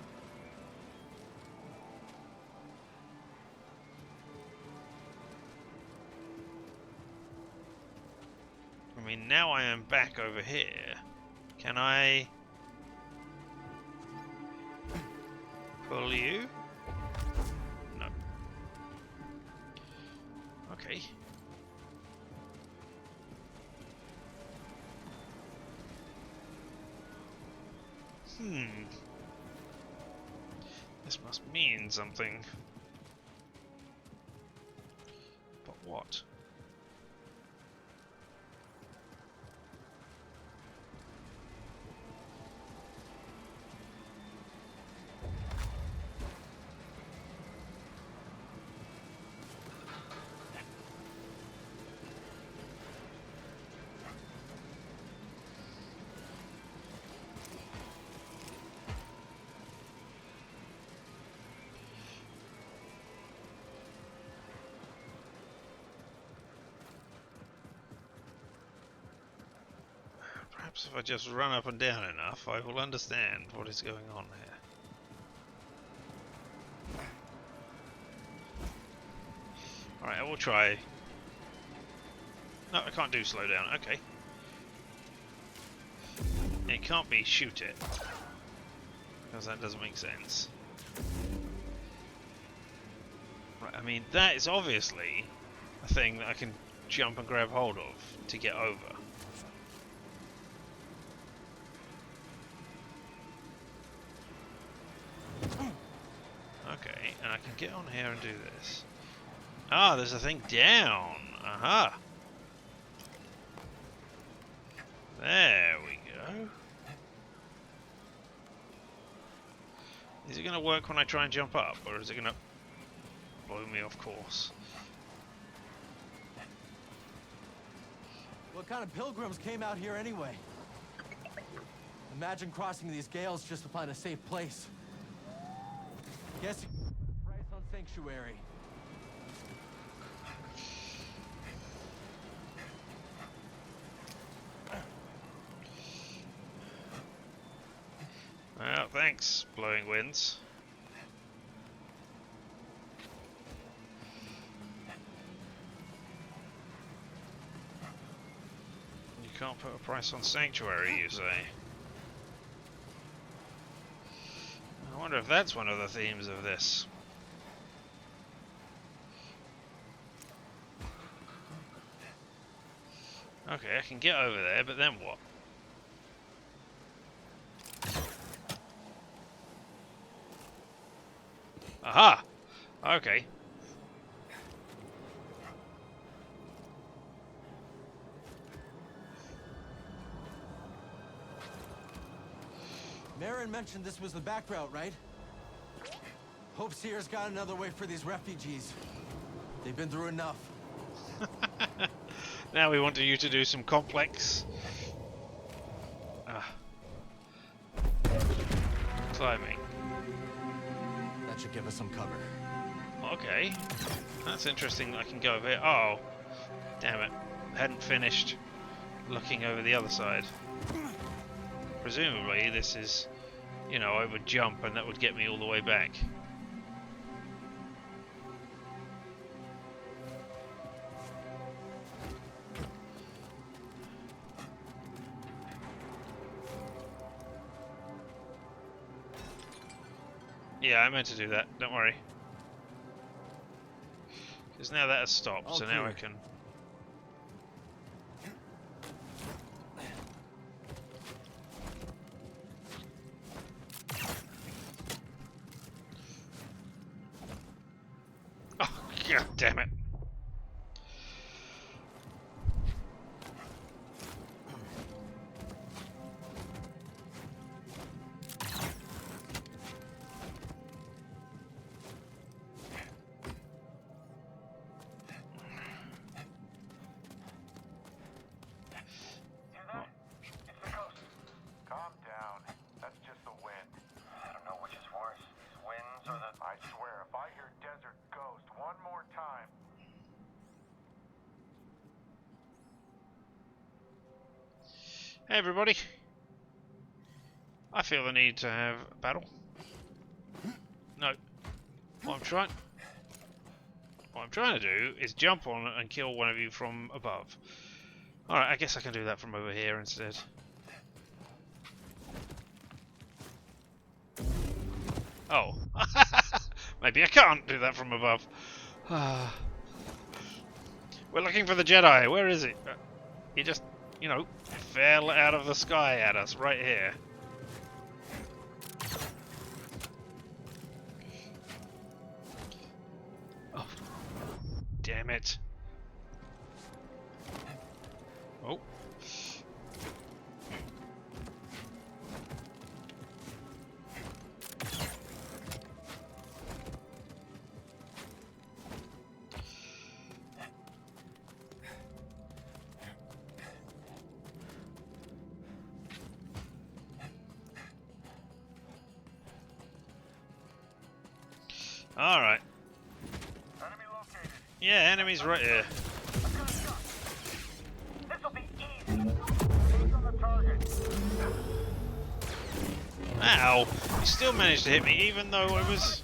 I mean, now I am back over here. Can I pull you? No. Okay. This must mean something. But what? Perhaps if I just run up and down enough, I will understand what is going on here. Alright, I will try. No, I can't do slow down. Okay. It can't be shoot it, because that doesn't make sense. Right, I mean, that is obviously a thing that I can jump and grab hold of to get over. Okay, and I can get on here and do this. Ah, there's a thing down. Aha. There we go. Is it going to work when I try and jump up, or is it going to blow me off course? What kind of pilgrims came out here anyway? Imagine crossing these gales just to find a safe place. Guess you price on Sanctuary. Well, thanks, blowing winds. You can't put a price on Sanctuary, you say? I wonder if that's one of the themes of this. Okay, I can get over there, but then what? Aha! Okay. Marin mentioned this was the back route, right? Hope Seer's got another way for these refugees. They've been through enough. Now we want you to do some complex climbing. That should give us some cover. Okay, that's interesting. I can go over here. Oh, damn it! Hadn't finished looking over the other side. Presumably, this is, you know, I would jump and that would get me all the way back. Yeah, I meant to do that, don't worry. Because now that has stopped, so now I can... Oh, god damn it. Hey everybody, I feel the need to have a battle. No, what I'm trying to do is jump on and kill one of you from above. Alright, I guess I can do that from over here instead. Oh, maybe I can't do that from above. We're looking for the Jedi, where is he? He just, you know, fell out of the sky at us right here. Oh, damn it. Oh. All right. Enemy located. Yeah, enemies right here. This'll be easy. Gaze on the target. Ow! You still managed to hit me, even though I was...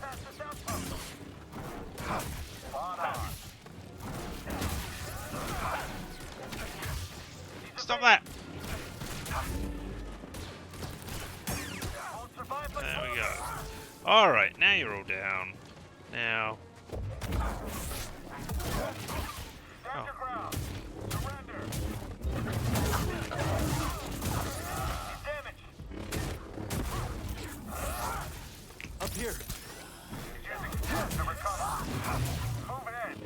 Stop that! There we go. Alright, now you're all down. Now... Stand your ground. Surrender. Damage. Up here. He's using steps to recover. Move it in.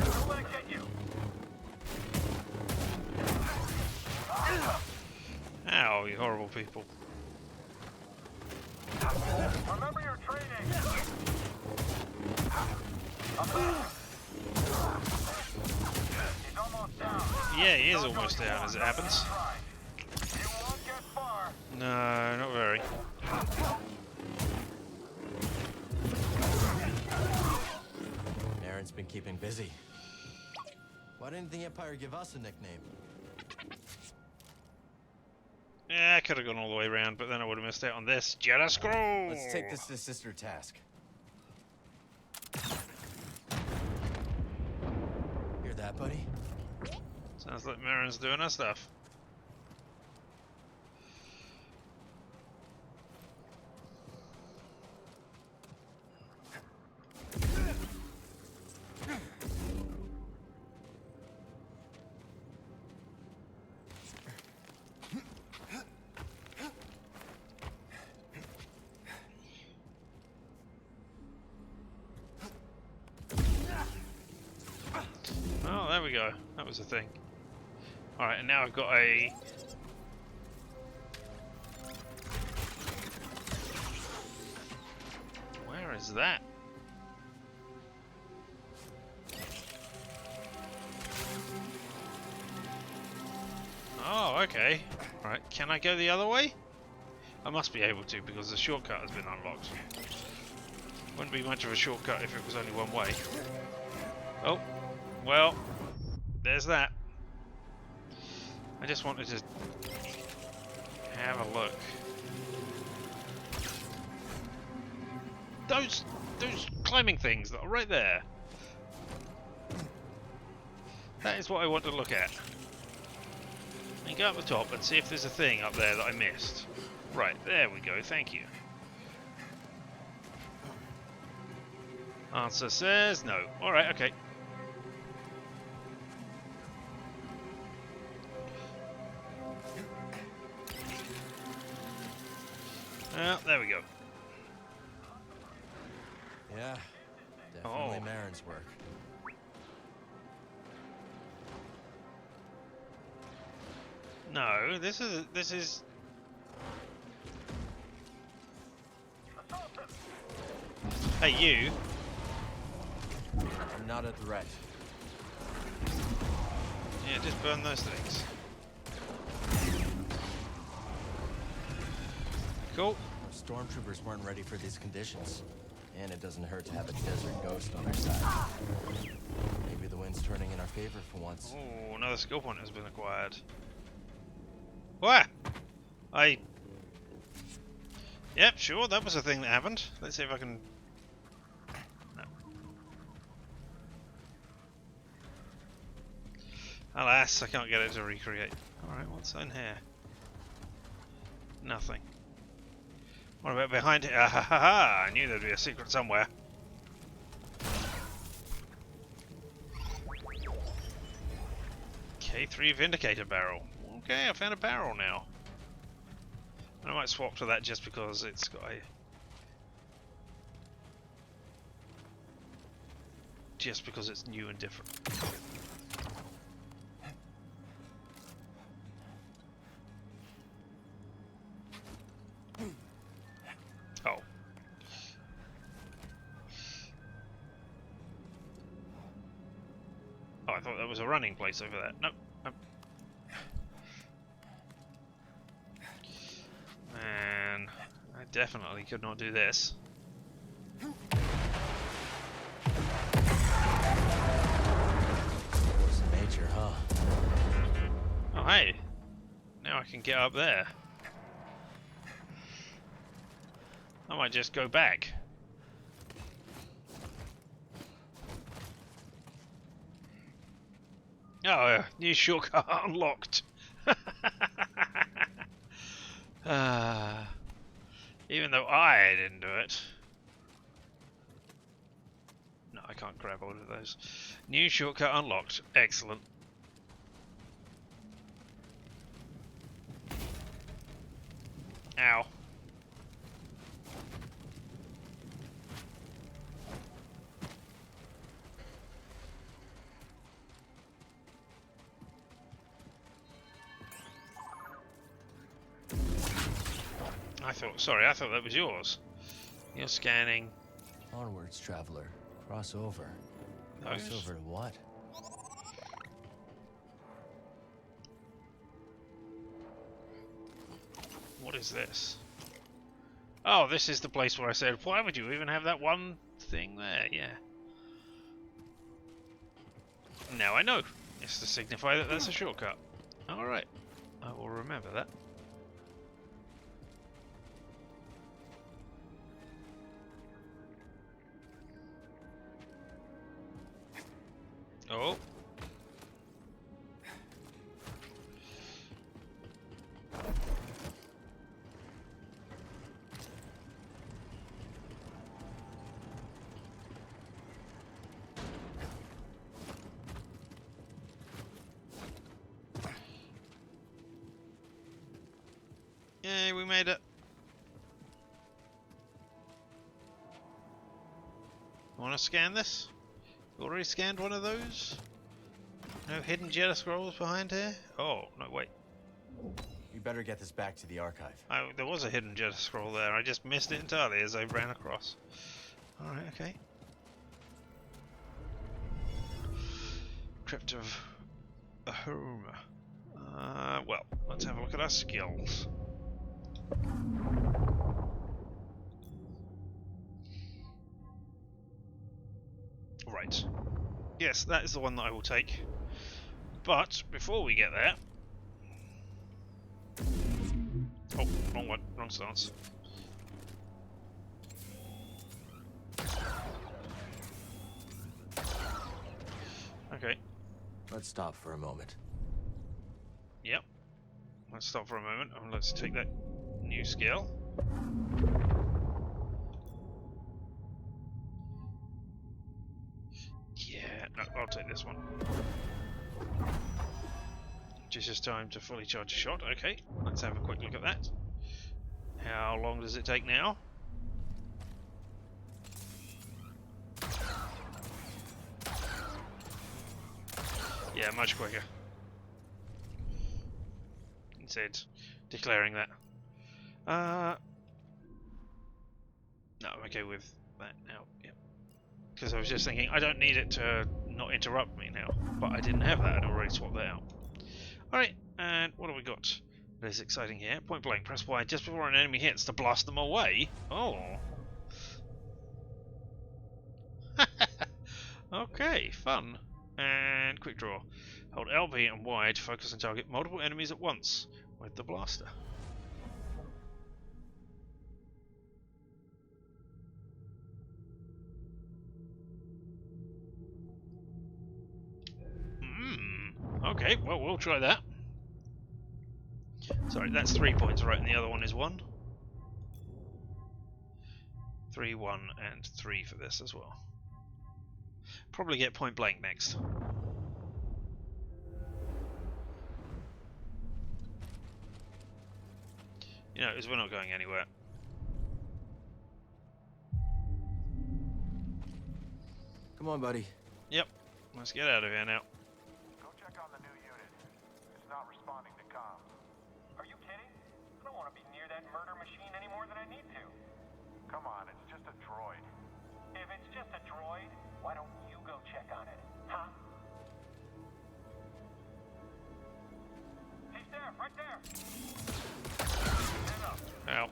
Don't let it get you. Oh, you horrible people. Remember your training. He's almost down. Yeah, he is almost down as it happens. You won't get far. No, not very. Aaron's been keeping busy. Why didn't the Empire give us a nickname? Yeah, I could have gone all the way around, but then I would have missed out on this. Jedi Scroll! Let's take this to Sister Task. Hear that, buddy? Sounds like Marin's doing her stuff. Oh, there we go. That was the thing. Alright, and now I've got a... Where is that? Oh, okay. Alright, can I go the other way? I must be able to because the shortcut has been unlocked. Wouldn't be much of a shortcut if it was only one way. Oh, well, there's that. I just wanted to have a look. Those climbing things that are right there. That is what I want to look at. And go up the top and see if there's a thing up there that I missed. Right, there we go, thank you. Answer says no. Alright, okay. Well, there we go. Yeah, definitely Oh. Marin's work. No, this is Hey you. I'm not a threat. Yeah, just burn those things. Cool. Stormtroopers weren't ready for these conditions. And it doesn't hurt to have a desert ghost on our side. Maybe the wind's turning in our favor for once. Oh, another skill point has been acquired. What? Yep, sure, that was a thing that happened. Let's see if I can... No. Alas, I can't get it to recreate. Alright, what's in here? Nothing. What about behind it? Ah ha ha ha! I knew there'd be a secret somewhere. K3 Vindicator barrel. Okay, I found a barrel now. I might swap to that just because it's got a... Just because it's new and different. Oh. Oh, I thought that was a running place over there. Nope. Nope. Man, I definitely could not do this. Force of nature, huh? Oh, hey. Now I can get up there. I might just go back. Oh, new shortcut unlocked. Even though I didn't do it. No, I can't grab all of those. New shortcut unlocked. Excellent. Ow. I thought that was yours. You're scanning. Onwards, traveler. Cross over. Cross Those? over to what? What is this? Oh, this is the place where I said, why would you even have that one thing there? Yeah. Now I know. It's to signify that that's a shortcut. Alright. I will remember that. Oh. Yay, we made it. Want to scan this? You already scanned one of those? No hidden Jedi scrolls behind here? Oh, no, wait. We better get this back to the archive. There was a hidden Jedi scroll there. I just missed it entirely as I ran across. Alright, okay. Crypt of Ahurma. Well, let's have a look at our skills. Right. Yes, that is the one that I will take. But before we get there... Oh, wrong one. Wrong stance. Okay. Let's stop for a moment. Yep. Let's stop for a moment and let's take that new skill. Yeah, no, I'll take this one. Just time to fully charge a shot. Okay, let's have a quick look at that. How long does it take now? Yeah, much quicker. It said declaring that. No, I'm okay with that now. Yep. Because I was just thinking, I don't need it to not interrupt me now. But I didn't have that, I'd already swapped that out. Alright, and what have we got? That is exciting here. Point blank, press Y just before an enemy hits to blast them away. Oh. Okay, fun. And quick draw. Hold LB and Y to focus and target multiple enemies at once with the blaster. Okay, well, we'll try that. Sorry, that's 3 points, right, and the other one is 1. 3, 1, and 3 for this as well. Probably get point blank next. You know, as we're not going anywhere. Come on, buddy. Yep, let's get out of here now. Go check on the new unit. It's not responding to comms. Are you kidding? I don't want to be near that murder machine any more than I need to. Come on, it's just a droid. If it's just a droid, why don't you go check on it, huh? He's there, right there. Stand up. Ow.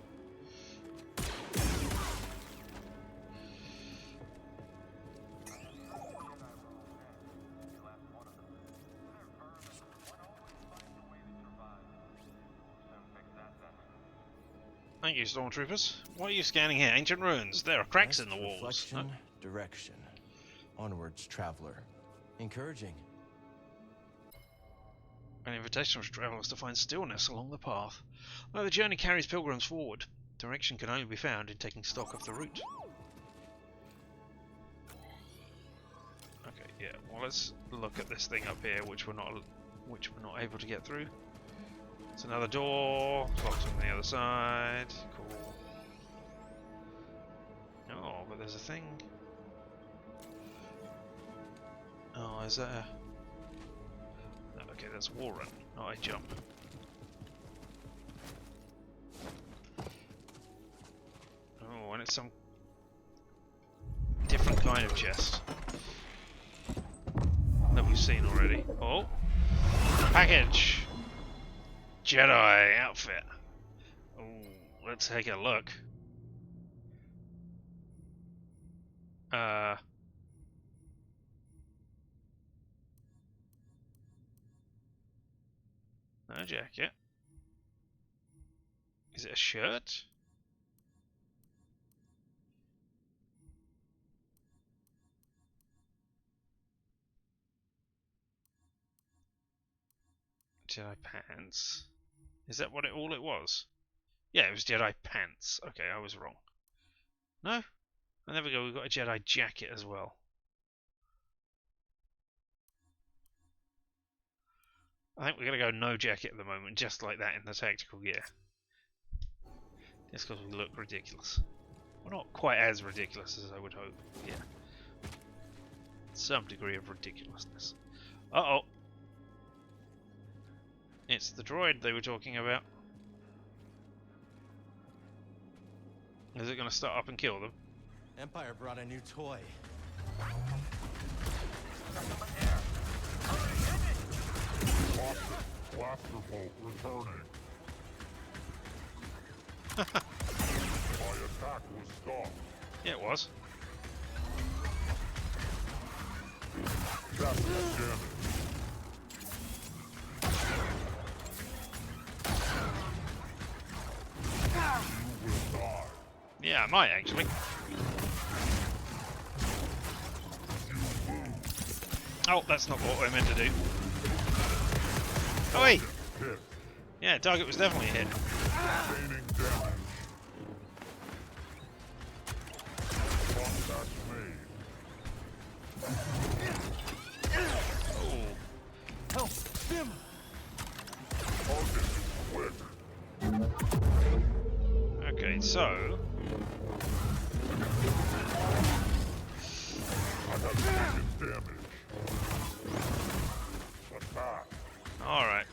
Thank you, Stormtroopers. What are you scanning here? Ancient ruins. There are cracks in the walls. Reflection, direction. Onwards, traveler. Encouraging. An invitation to travelers to find stillness along the path. Though the journey carries pilgrims forward, direction can only be found in taking stock of the route. Okay, yeah. Well, let's look at this thing up here, which we're not able to get through. It's another door. It's locked on the other side. Cool. Oh, but there's a thing. Oh, is that a... No, okay, that's a wall run, not a jump. some different kind of chest that we've seen already. Oh, package, Jedi outfit. Oh, let's take a look. No jacket. Is it a shirt? Jedi pants. Is that what all it was? Yeah, it was Jedi pants. Okay, I was wrong. No? And there we go, we've got a Jedi jacket as well. I think we're going to go no jacket at the moment, just like that in the tactical gear. Just because we look ridiculous. Well, not quite as ridiculous as I would hope. Yeah. Some degree of ridiculousness. Uh-oh. It's the droid they were talking about. Is it going to start up and kill them? Empire brought a new toy. Blaster bolt returning. My attack was stopped. Yeah, it was. That's damage. You will die. Yeah, I might actually. Oh, that's not what I meant to do. Oh, wait! Hit. Yeah, target was definitely a hit. Sustaining damage. Contact made. Oh. Help! Sim! Target quick. Okay, so... I got taken damage. Attack. Alright.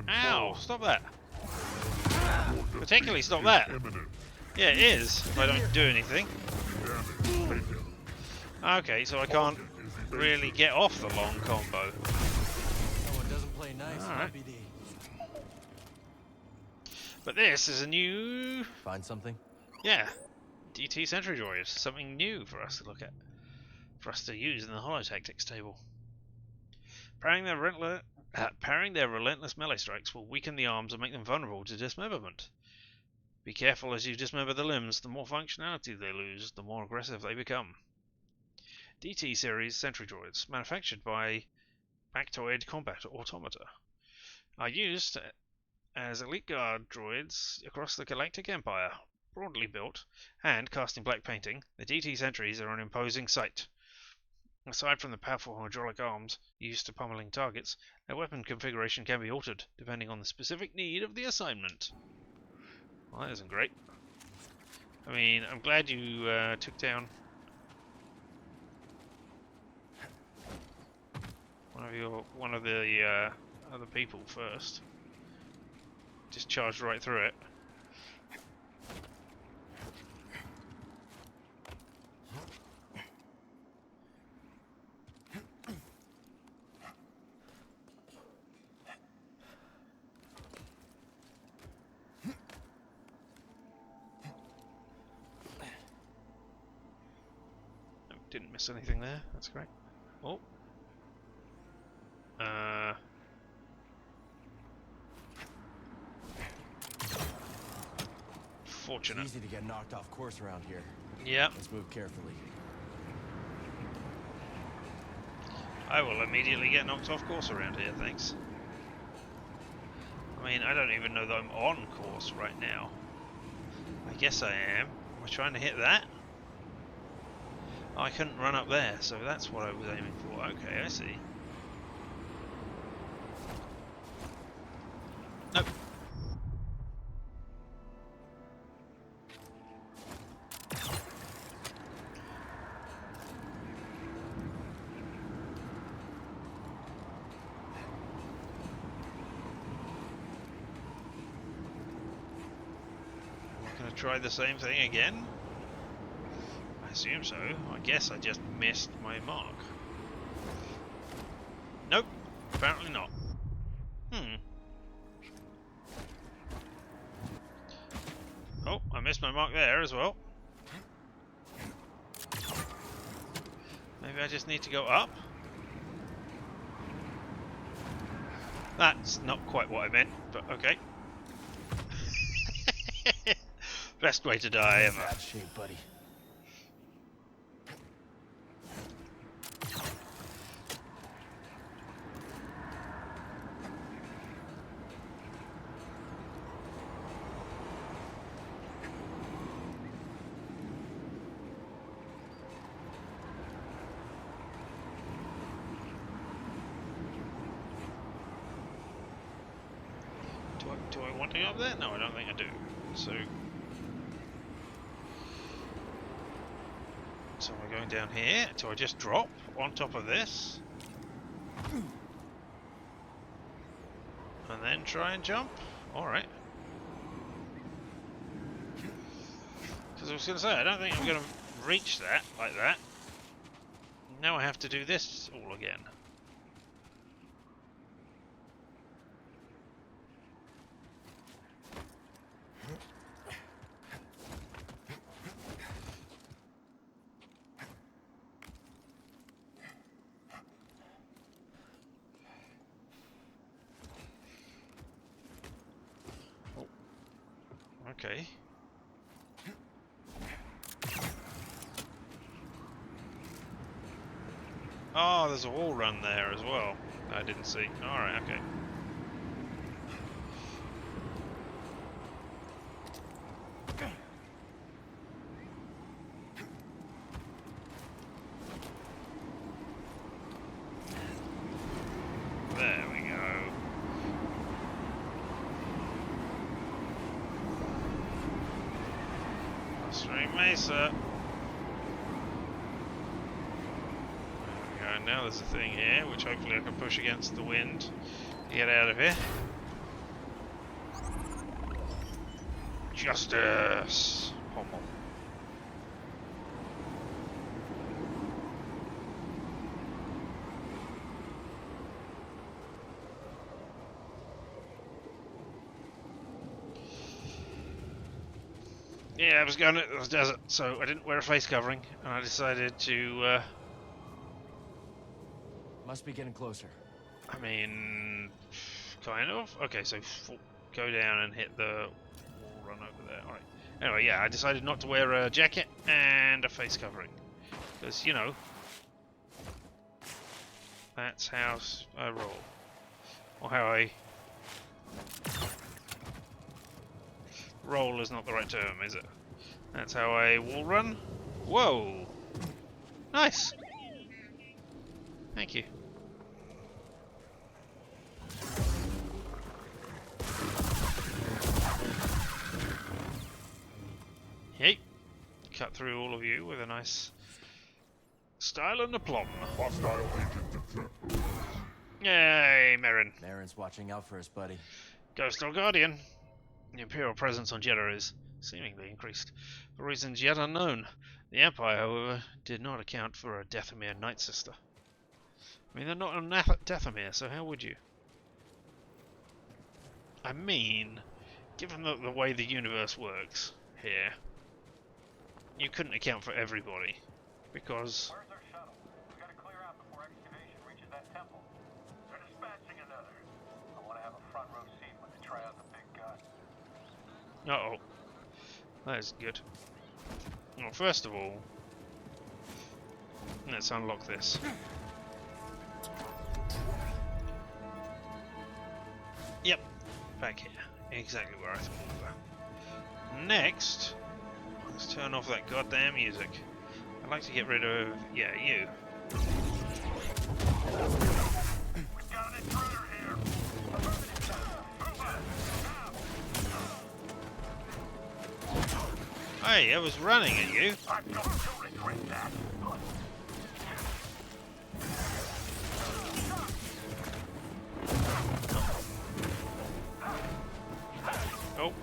Ow! Stop that! Particularly stop that! Imminent. Yeah, it is, if I don't do anything. Damage taken. Okay, so I can't really get off the long combo. Oh, it doesn't play nice, Alright. IBD. But this is a new... Find something? Yeah. DT Sentry Droid. Something new for us to look at. For us to use in the Holotactics table. Parrying their relentless melee strikes will weaken the arms and make them vulnerable to dismemberment. Be careful as you dismember the limbs. The more functionality they lose, the more aggressive they become. DT series Sentry Droids, manufactured by Bactoid Combat Automata, are used as elite guard droids across the Galactic Empire. Broadly built and cast in black painting, the DT Sentries are an imposing sight. Aside from the powerful hydraulic arms used to pummeling targets, their weapon configuration can be altered depending on the specific need of the assignment. Well, that isn't great. I mean, I'm glad you took down one of the other people first. Just charged right through it. Didn't miss anything there, that's great. Oh. Fortunate. It's easy to get knocked off course around here. Yep. Let's move carefully. I will immediately get knocked off course around here, thanks. I mean, I don't even know that I'm on course right now. I guess I am. Am I trying to hit that? Oh, I couldn't run up there, so that's what I was aiming for. Okay, I see. Nope. Gonna try the same thing again? I assume so. I guess I just missed my mark. Nope, apparently not. Oh, I missed my mark there as well. Maybe I just need to go up? That's not quite what I meant, but okay. Best way to die ever. Bad shape, buddy. Do I want to go up there? No, I don't think I do. So we're going down here. Do I just drop on top of this? And then try and jump? Alright. Because I was going to say, I don't think I'm going to reach that like that. Now I have to do this all again. Okay. Oh, there's a wall run there as well. I didn't see. Alright, okay. There we go. String Mesa. And now there's a thing here, which hopefully I can push against the wind to get out of here. Justice! Homo. Yeah, I was going to the desert, so I didn't wear a face covering, and I decided to, Must be getting closer. I mean, kind of. Okay, so go down and hit the wall run over there. Alright. Anyway, yeah, I decided not to wear a jacket and a face covering. Because, you know, that's how I roll. Or how I... Roll is not the right term, is it? That's how I wall run. Whoa! Nice! Thank you. Hey! Cut through all of you with a nice style and aplomb. Hostile agent detected. Yay, Merrin. Merrin's watching out for us, buddy. Ghost or Guardian. The Imperial presence on Jeddah is seemingly increased for reasons yet unknown. The Empire, however, did not account for a Dathomir Night Sister. I mean, they're not on Dathomir, so how would you? I mean, given the way the universe works here, you couldn't account for everybody, because... Where's our shuttle? We gotta clear out before excavation reaches that temple. They're dispatching another. I want to have a front row seat when they try out the big gun. Uh-oh. That is good. Well, first of all, let's unlock this. Yep, back here. Exactly where I thought we were. Next, let's turn off that goddamn music. I'd like to get rid of... yeah, you. We've got an intruder here. Hey, I was running at you. I'm going to regret that. Oh.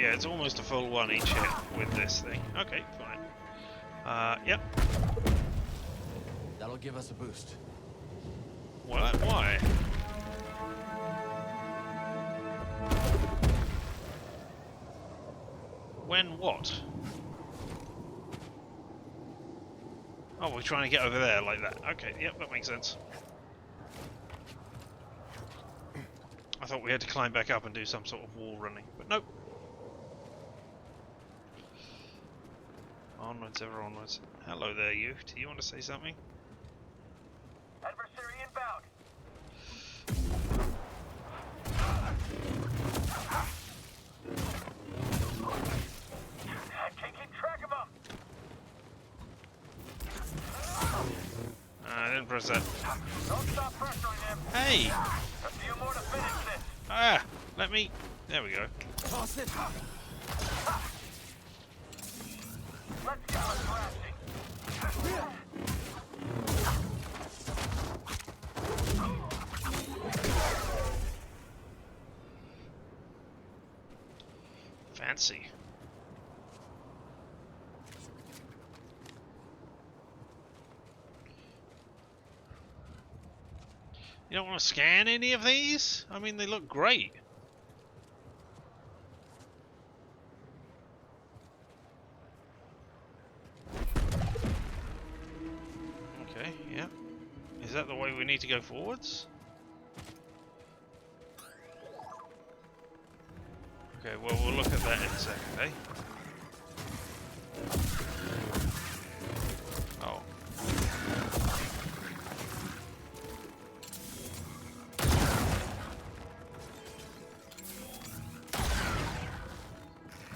yeah, it's almost a full one each hit with this thing. Okay, fine. Yep. That'll give us a boost. What? Why? When what? Oh, we're trying to get over there like that. Okay, yep, that makes sense. I thought we had to climb back up and do some sort of wall running, but nope. Onwards, ever onwards. Hello there, you. Do you want to say something? Adversary inbound. I can't keep track of them. I didn't press that. Don't stop pressuring him. Hey! A few more to finish this. Ah! Let me... There we go. Toss it! Let's go, crashing. Fancy. You don't want to scan any of these? I mean, they look great. Okay, yeah. Is that the way we need to go forwards? Okay, well, we'll look at that in a second, eh? Oh.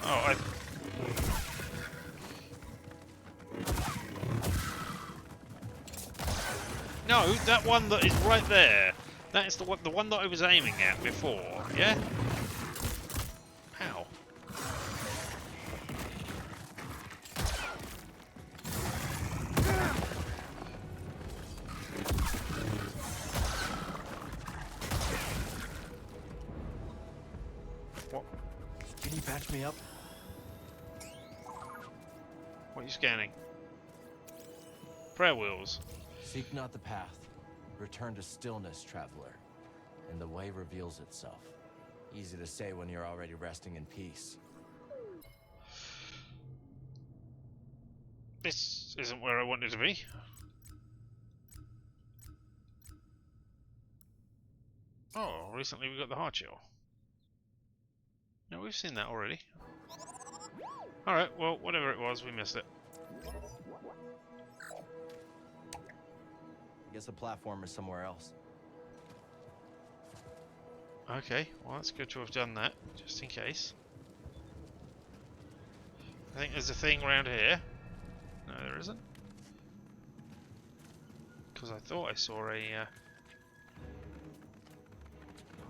Oh, No, that one that is right there. That is the one that I was aiming at before, yeah? How? What? Can you patch me up? What are you scanning? Prayer wheels. Seek not the path. Return to stillness, traveler. And the way reveals itself. Easy to say when you're already resting in peace. This isn't where I wanted to be. Oh, recently we got the heart shield. No, we've seen that already. Alright, well, whatever it was, we missed it. I guess the platform is somewhere else. Okay, well that's good to have done that, just in case. I think there's a thing around here. No, there isn't. Because I thought I saw a...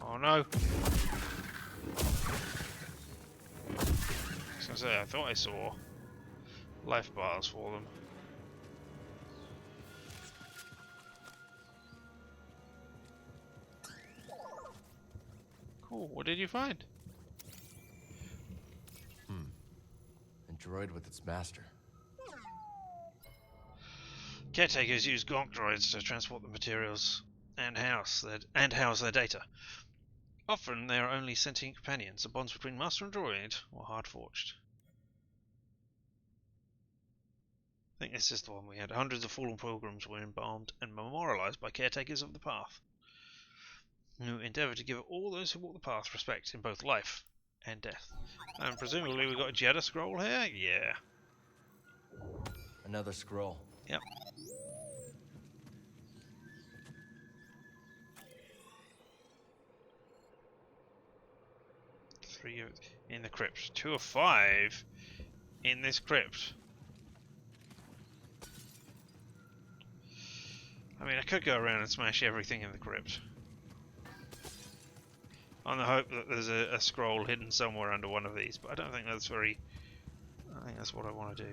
Oh no! I was gonna say, I thought I saw life bars for them. Cool, what did you find? A droid with its master. Caretakers use Gonk droids to transport the materials and house their data. Often they are only sentient companions. The bonds between master and droid were hard forged. I think this is the one we had. Hundreds of fallen pilgrims were embalmed and memorialized by caretakers of the path, who endeavour to give all those who walk the path respect in both life and death. And presumably we've got a Jedha scroll here? Yeah. Another scroll. Yep. Three in the crypt. 2 of 5 in this crypt. I mean, I could go around and smash everything in the crypt. On the hope that there's a scroll hidden somewhere under one of these, but I don't think that's very... I think that's what I want to do.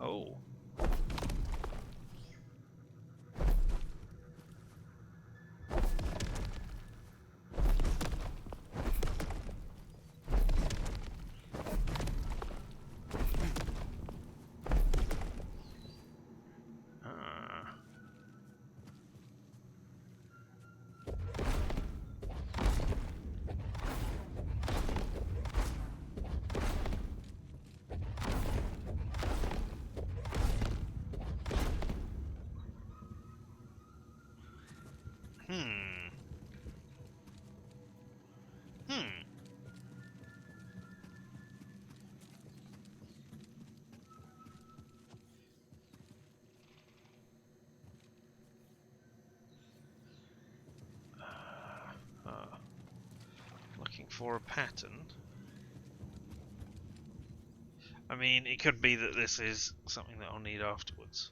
Oh. Looking for a pattern. I mean, it could be that this is something that I'll need afterwards.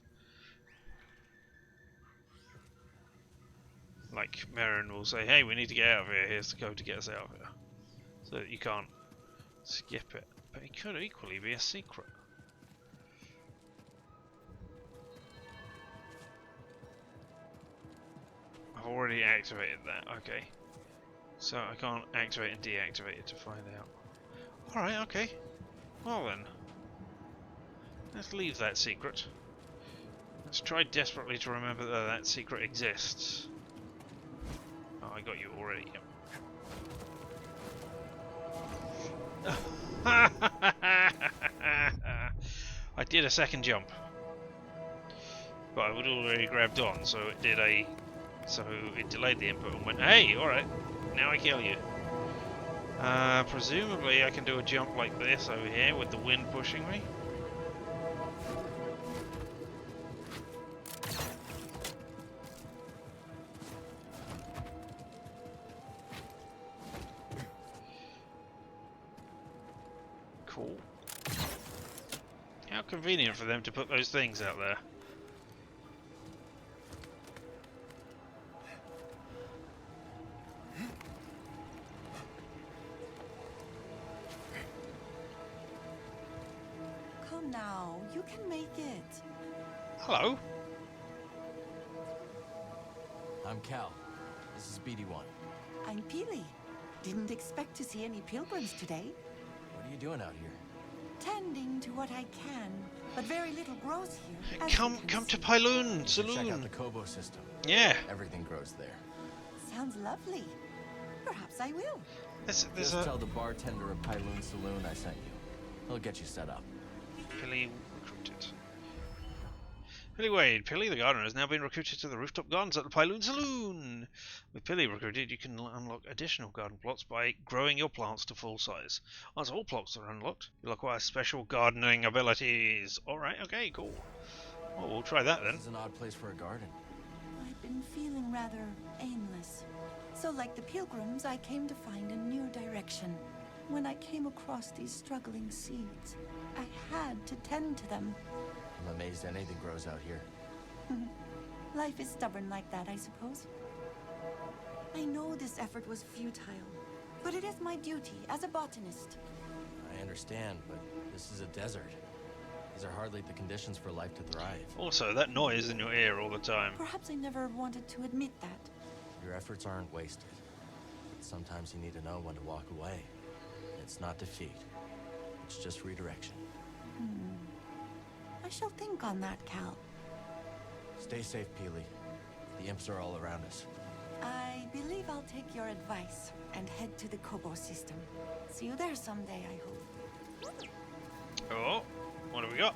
Like, Merrin will say, hey, we need to get out of here, here's the code to get us out of here. So that you can't skip it. But it could equally be a secret. I've already activated that, okay. So I can't activate and deactivate it to find out. Alright, okay. Well then. Let's leave that secret. Let's try desperately to remember that that secret exists. Oh, I got you already, yep. I did a second jump. But I would already grabbed on, so it did a... So it delayed the input and went, hey, alright, now I kill you. Presumably I can do a jump like this over here with the wind pushing me. Cool. How convenient for them to put those things out there. Come now, you can make it. Hello. I'm Cal. This is BD1. I'm Peely. Didn't expect to see any pilgrims today. What are you doing out here? Tending to what I can, but very little grows here. as Come you can to see. Pyloon Check out Saloon. the Kobo system. Yeah. Everything grows there. Sounds lovely. Perhaps I will. There's Just a tell the bartender of Pyloon Saloon I sent you. He'll get you set up. Pilly recruited. Pilly Wade. Pilly the gardener has now been recruited to the rooftop gardens at the Pyloon Saloon. With Pilly recruited, you can unlock additional garden plots by growing your plants to full size. Once all plots are unlocked, you'll acquire special gardening abilities. Alright, okay, cool. Well, we'll try that then. This is an odd place for a garden. I've been feeling rather aimless. So like the pilgrims, I came to find a new direction. When I came across these struggling seeds, I had to tend to them. I'm amazed anything grows out here. Life is stubborn like that, I suppose. I know this effort was futile, but it is my duty as a botanist. I understand, but this is a desert. These are hardly the conditions for life to thrive. Also, that noise in your ear all the time. Perhaps I never wanted to admit that. Your efforts aren't wasted. Sometimes you need to know when to walk away. It's not defeat. It's just redirection. I shall think on that, Cal. Stay safe, Peely. The imps are all around us. I believe I'll take your advice and head to the Kobo system. See you there someday, I hope. Oh, what have we got?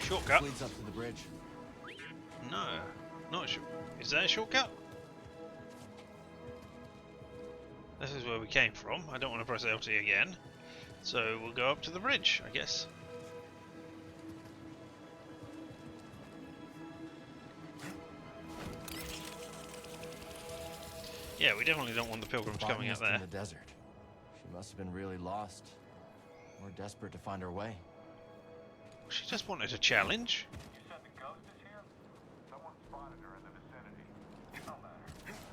Shortcut? This leads up to the bridge. No, not sure. Is that a shortcut? This is where we came from. I don't want to press LT again. So we'll go up to the bridge, I guess. Yeah, we definitely don't want the pilgrims coming up Botanist there. in the desert. She must have been really lost. Or desperate to find her way. She just wanted a challenge. You said the ghost is here? Someone spotted her in the vicinity. No matter.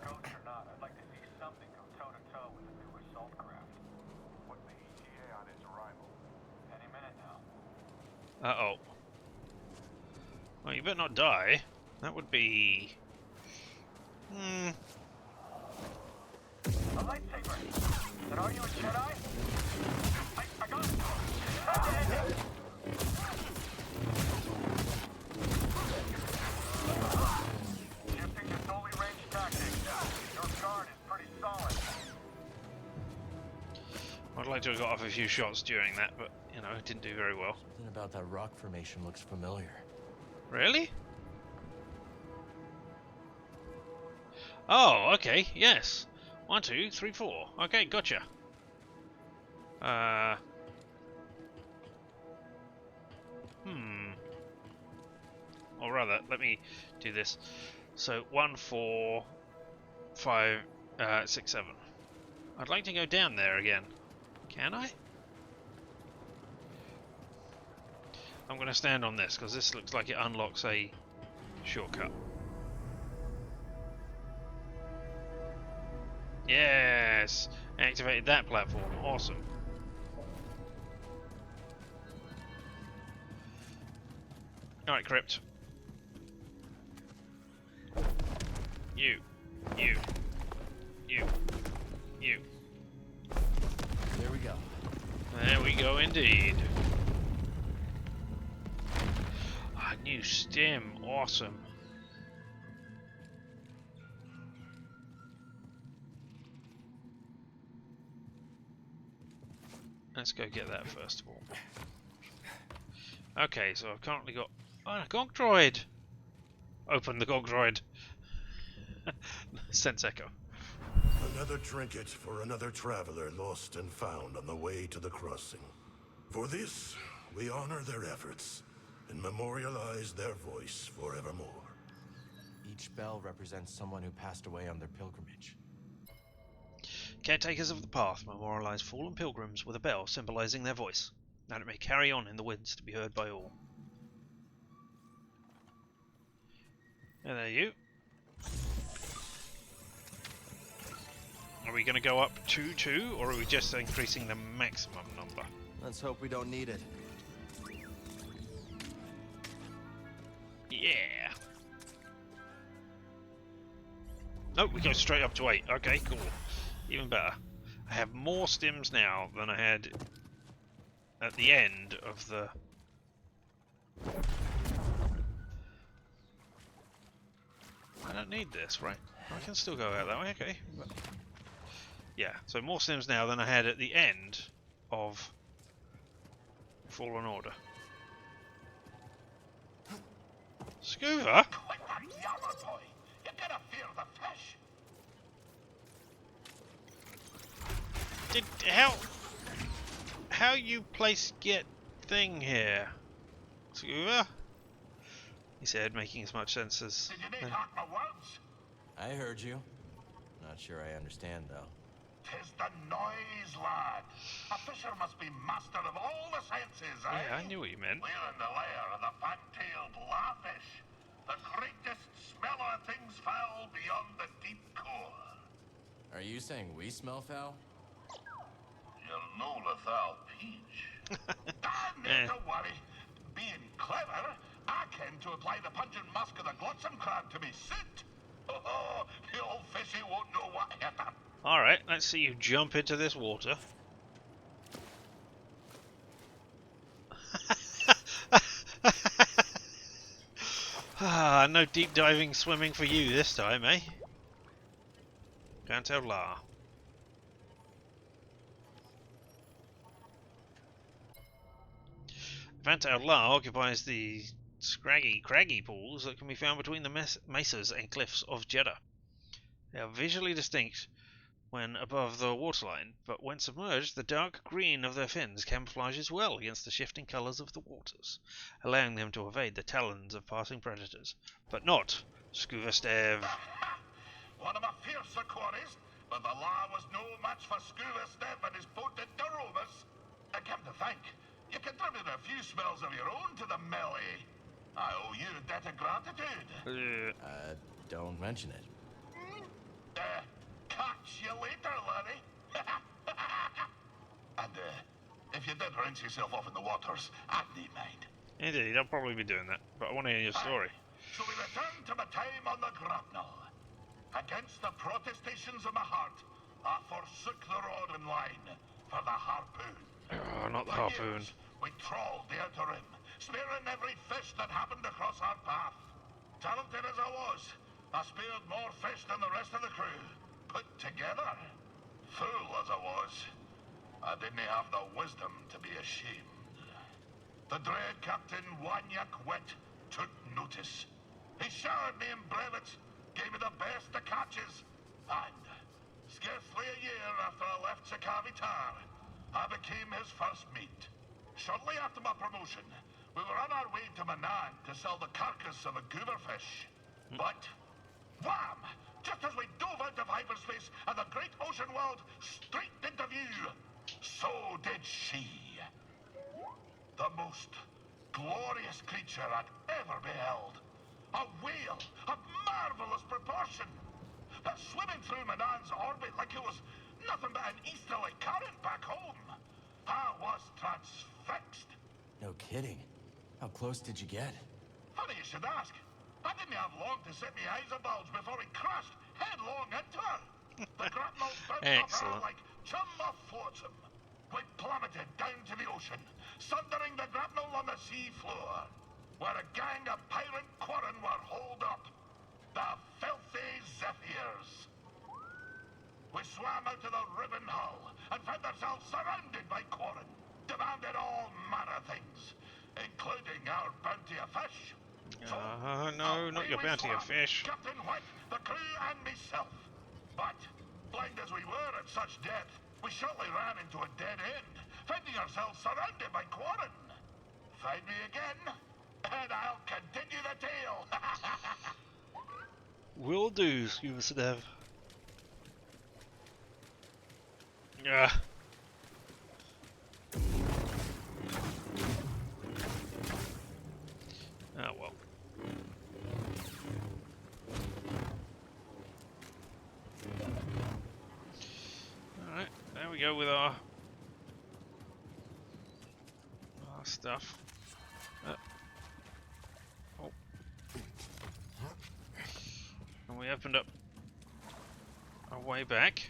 Ghost or not, I'd like to see something go toe-to-toe with the new assault craft. What's the ETA on its arrival? Any minute now. Uh-oh. Well, you better not die. That would be... A lightsaber! Then are you a Jedi? I got it! Head-to-head! Shifting to solely ranged tactics. Your guard is pretty solid. I'd like to have got off a few shots during that, but, you know, it didn't do very well. Something about that rock formation looks familiar. Really? Oh, okay, yes. 1, 2, 3, 4. Okay, gotcha. Or rather, let me do this. So 1, 4, 5, 6, 7. I'd like to go down there again. Can I? I'm going to stand on this because this looks like it unlocks a shortcut. Yes! Activated that platform. Awesome. Alright, Crypt. You. You. There we go. There we go indeed. Ah, new stim. Awesome. Let's go get that first of all. Okay, so I've currently got... Oh, a Gonk Droid! Open the Gonk Droid. Sense Echo. Another trinket for another traveler lost and found on the way to the crossing. For this, we honor their efforts and memorialize their voice forevermore. Each bell represents someone who passed away on their pilgrimage. Caretakers of the path memorialize fallen pilgrims with a bell symbolizing their voice, that it may carry on in the winds to be heard by all. And there you. Are we going to go up to 2, or are we just increasing the maximum number? Let's hope we don't need it. Yeah. Nope, we go straight up to 8. Okay, cool. Even better. I have more stims now than I had at the end of the... I don't need this, right? I can still go out that way, okay. But... yeah, so more stims now than I had at the end of Fallen Order. Scuba? Did how you place get thing here? Scuba? He said, making as much sense as... I heard you. Not sure I understand, though. 'Tis the noise, lad. A fisher must be master of all the senses, eh? Yeah, I knew what you meant. We're in the lair of the fat-tailed larfish, the greatest smeller of things foul beyond the deep core. Are you saying we smell foul? You're no lethal peach. Don't worry. Being clever, I can to apply the pungent musk of the glotsome crab to me suit. Oh, the old fishy won't know what hit him. Alright, let's see you jump into this water. Ah, no deep diving swimming for you this time, eh? Can't lie. Vant Outlaw occupies the scraggy, craggy pools that can be found between the mesas and cliffs of Jeddah. They are visually distinct when above the waterline, but when submerged, the dark green of their fins camouflages well against the shifting colours of the waters, allowing them to evade the talons of passing predators. But not Scuva Stev. One of my fiercer quarries, but the law was no match for Scuva Stev and his boat at Duromus. I come to think, you contributed a few spells of your own to the melee. I owe you a debt of gratitude. Don't mention it. Catch you later, Larry. And, if you did rinse yourself off in the waters, I'd need mind. Indeed, I'll probably be doing that, but I want to hear your story. So we return to my time on the grapnel. Against the protestations of my heart, I forsook the rod and line for the harpoon. Oh, not the harpoon. We trawled the outer rim, spearing every fish that happened across our path. Talented as I was, I speared more fish than the rest of the crew, put together. Fool as I was, I didn't have the wisdom to be ashamed. The dread Captain Wanyak Wet took notice. He showered me in brevets, gave me the best of catches. And scarcely a year after I left Sakavitar, I became his first meat. Shortly after my promotion, we were on our way to Manang to sell the carcass of a gooberfish. But, wham! Just as we dove out of hyperspace and the great ocean world streaked into view, so did she. The most glorious creature I'd ever beheld. A whale of marvelous proportion. Swimming through Manan's orbit like it was nothing but an easterly current back home. I was transfixed. No kidding. How close did you get? Funny you should ask. I didn't have long to set my eyes abulge before we crashed headlong into her. The grapnel bounced off her like chum off flotsam. We plummeted down to the ocean, sundering the grapnel on the sea floor, where a gang of pirate quarren were holed up. The filthy Zephyrs. We swam out to the ribbon hull and found ourselves surrounded by quarren, demanded all manner of things, including our bounty of fish. No, not your bounty of fish. Captain White, the crew, and myself. But, blind as we were at such depth, we shortly ran into a dead end, finding ourselves surrounded by quarren. Find me again, and I'll continue the tale. Will do, Scuba Sedev. Yeah. Oh well. Alright, there we go with our stuff. Oh. And we opened up our way back.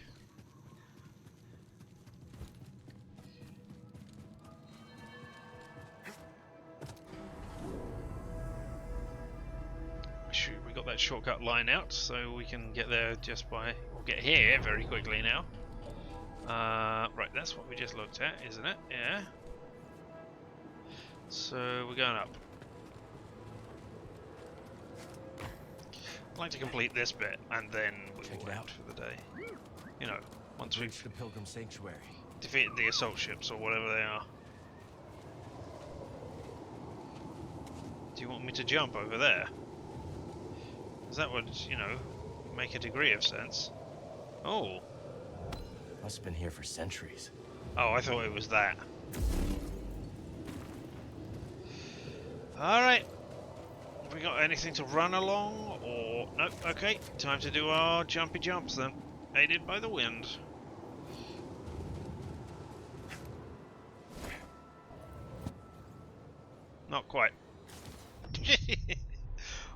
We got that shortcut line out, so we can get there just by, or get here very quickly now. Right, that's what we just looked at, isn't it? Yeah. So we're going up. I'd like to complete this bit, and then we'll end for the day. You know, once we've reached the Pilgrim Sanctuary, defeated the assault ships or whatever they are. Do you want me to jump over there? Because that would, you know, make a degree of sense. Oh. Must have been here for centuries. Oh, I thought it was that. Alright. Have we got anything to run along? Or... Nope, okay. Time to do our jumpy jumps then. Aided by the wind. Not quite.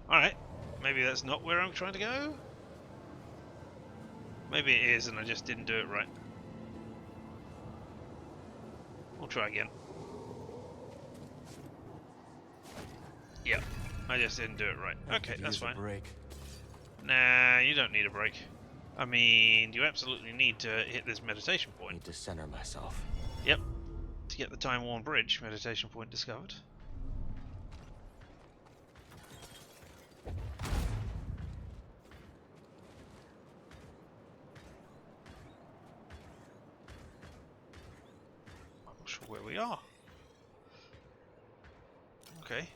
Alright. Maybe that's not where I'm trying to go? Maybe it is and I just didn't do it right. We'll try again. Yep, I just didn't do it right. Okay, that's fine. Break. Nah, you don't need a break. I mean, you absolutely need to hit this meditation point. Need to center myself. Yep, to get the Time-worn bridge meditation point discovered. I'm not sure where we are. Okay.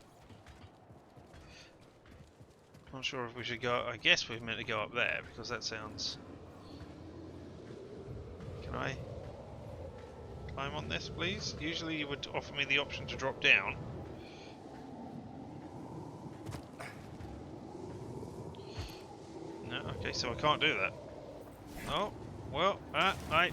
Not sure if we should go. I guess we're meant to go up there because that sounds. Can I climb on this, please? Usually you would offer me the option to drop down. No, okay, so I can't do that. Oh, well, I.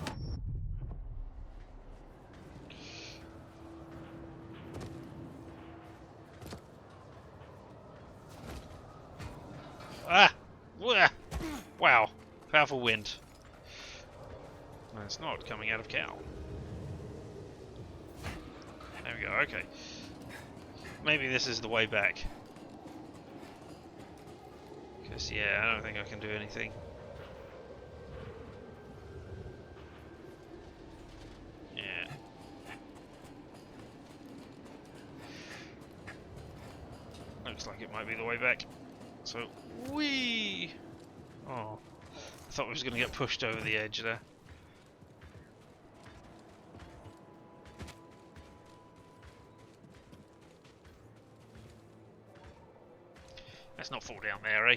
Wow, powerful wind. No, it's not coming out of Cal. There we go, okay. Maybe this is the way back. Because, yeah, I don't think I can do anything. Yeah. Looks like it might be the way back. So, whee! Oh, I thought we was going to get pushed over the edge there. Let's not fall down there, eh?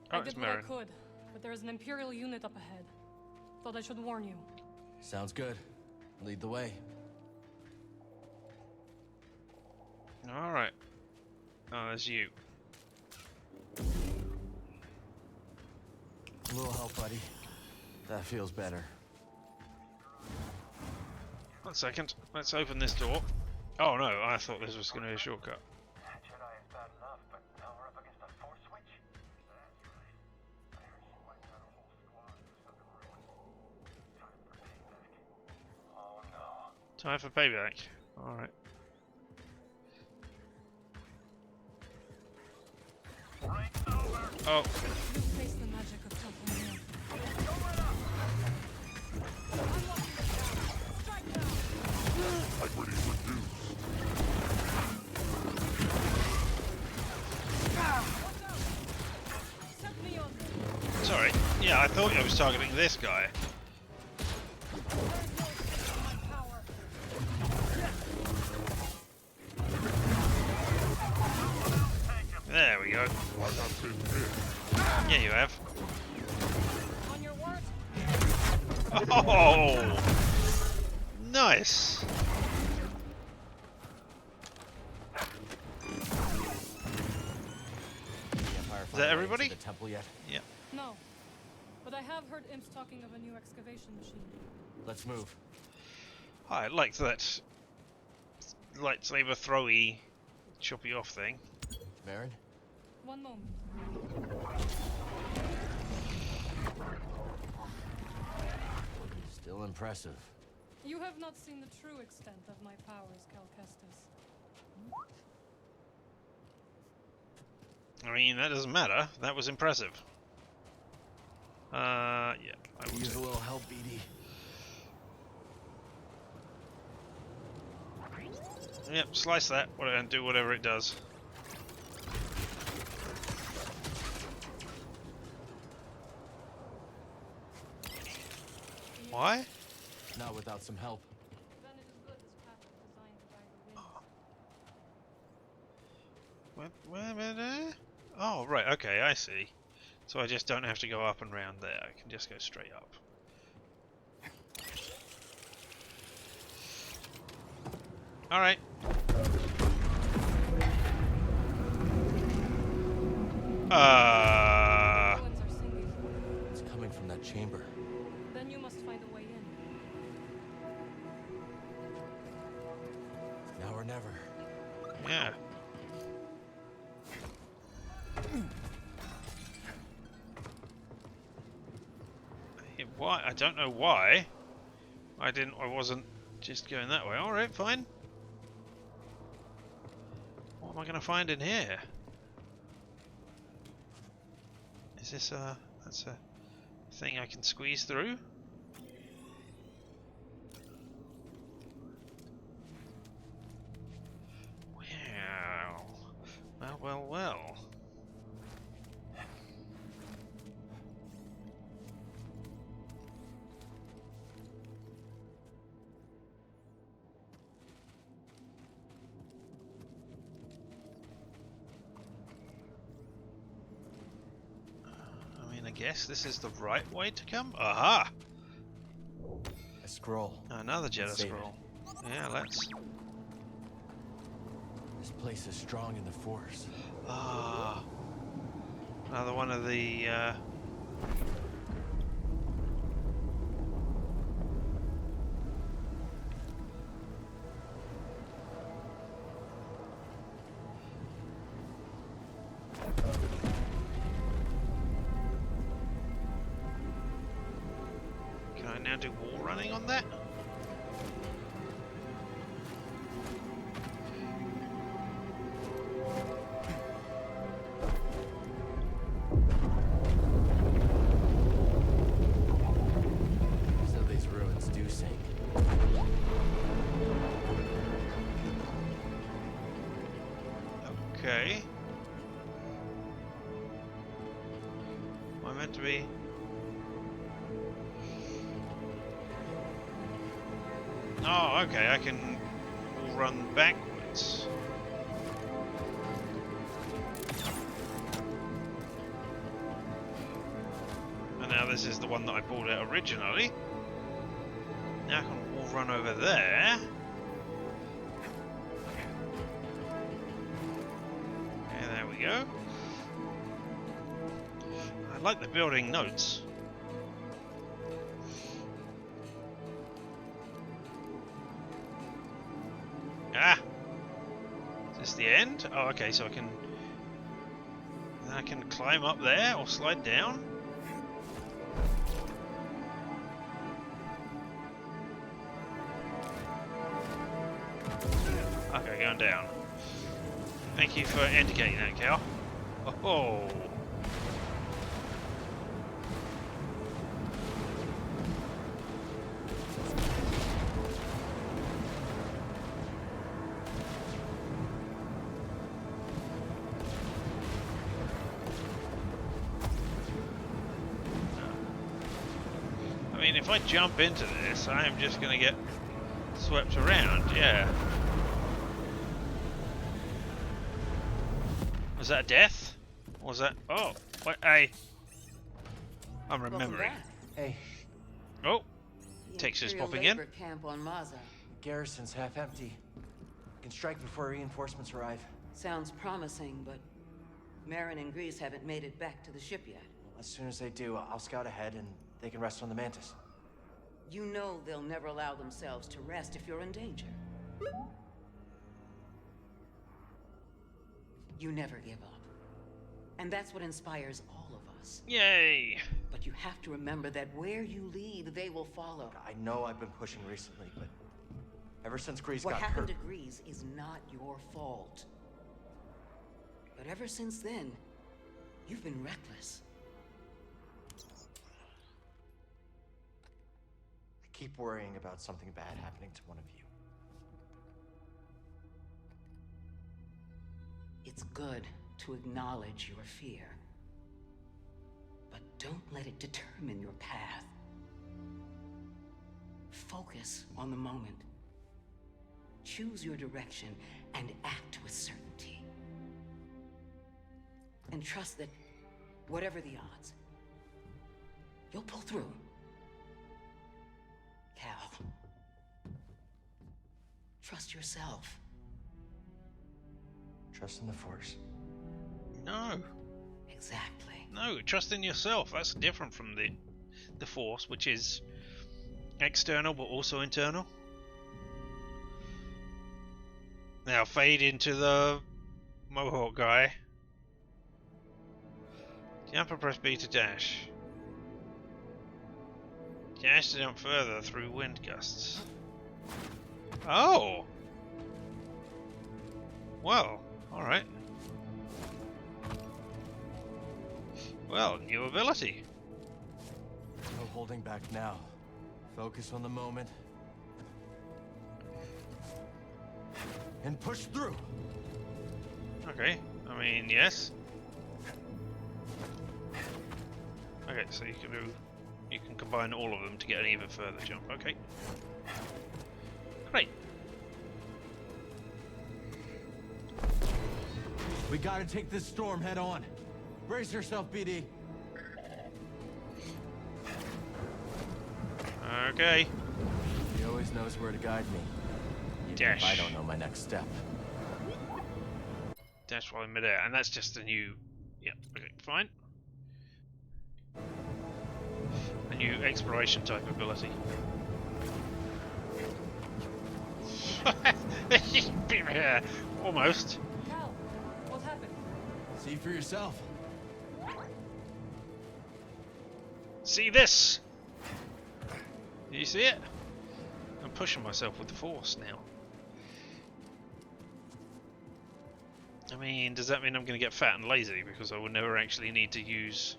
I did what I could, but there is an Imperial unit up ahead. Thought I should warn you. Sounds good. Lead the way. Alright. Oh, there's you. A little help, buddy. That feels better. 1 second. Let's open this door. Oh no, I thought this was going to be a shortcut. Jedi is bad enough, but now we're up against a force switch? That's right. I heard you wiped out a whole squad for some ruin. Time for payback. Oh no. Time for payback. Alright. Oh. You face the magic of Temple. Sorry. Yeah, I thought I was targeting this guy. There we go. Yeah, you have. On your word. Oh! Nice! Is that everybody? The temple yet? Yeah. No. But I have heard imps talking of a new excavation machine. Let's move. I like that lightsaber throwy, choppy off thing. Merrin? One moment. Still impressive. You have not seen the true extent of my powers, Cal Kestis. I mean, that doesn't matter. That was impressive. Yeah. I will Use take a little help, BD. Yep, slice that and do whatever it does. Why? Not without some help. Then it is good this path is designed to guide the winds. Where? Oh, right, okay, I see. So I just don't have to go up and round there. I can just go straight up. Alright. The winds are singing. It's coming from that chamber. Then you must find a way in. Now or never. Yeah. Why? I don't know why. I wasn't just going that way. Alright, fine. What am I going to find in here? Is this that's a thing I can squeeze through? Well. I mean, I guess this is the right way to come. Aha! A scroll. Another Jedi Save scroll. Yeah, let's. This place is strong in the Force. Ah, another one of the. Can I now do wall running on that? So these ruins do sink. Okay. Am I meant to be? Oh, okay, I can run backwards. And now this is the one that I pulled out originally. Now I can all run over there. And there we go. I like the building notes. Ah! Is this the end? Oh, okay, so I can climb up there or slide down. Okay, going down. Thank you for indicating that, Cal. Oh. I mean, if I jump into this, I am just going to get swept around, yeah. Was that a death? Or was that... Oh, what? I'm remembering. Hey. Oh, Texas popping in. Camp on Maza. Garrison's half empty. We can strike before reinforcements arrive. Sounds promising, but Marin and Grease haven't made it back to the ship yet. As soon as they do, I'll scout ahead and they can rest on the Mantis. You know they'll never allow themselves to rest if you're in danger. You never give up. And that's what inspires all of us. Yay! But you have to remember that where you lead, they will follow. I know I've been pushing recently, but ever since Grease what got happened hurt... to Grease is not your fault. But ever since then, you've been reckless. I keep worrying about something bad happening to one of you. It's good to acknowledge your fear. But don't let it determine your path. Focus on the moment. Choose your direction and act with certainty. And trust that, whatever the odds, you'll pull through. Cal, trust yourself. Trust in the Force. No. Exactly. No, trust in yourself. That's different from the Force, which is external but also internal. Now fade into the Mohawk guy. Jump and press B to dash. Dash to jump further through wind gusts. Oh! Well, alright. Well, new ability. No holding back now. Focus on the moment. And push through! Okay, I mean, yes. Okay, so you can combine all of them to get an even further jump. Okay. Great. We gotta take this storm head on. Brace yourself, BD. Okay. He always knows where to guide me. Even Dash. if I don't know my next step. Dash while in midair, and that's just a new... Yeah, okay, fine. A new exploration type ability. Yeah, almost. Cal, what happened? See for yourself. See this? Do you see it? I'm pushing myself with the Force now. I mean, does that mean I'm going to get fat and lazy because I will never actually need to use...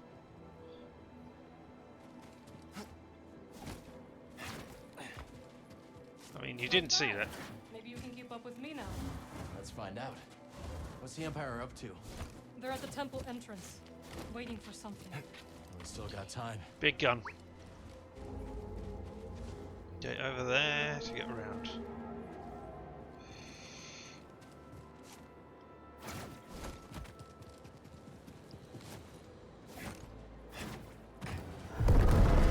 I mean, you didn't see that. Maybe you can keep up with me now. Let's find out. What's the Empire up to? They're at the temple entrance, waiting for something. We still got time. Big gun. Get over there to get around.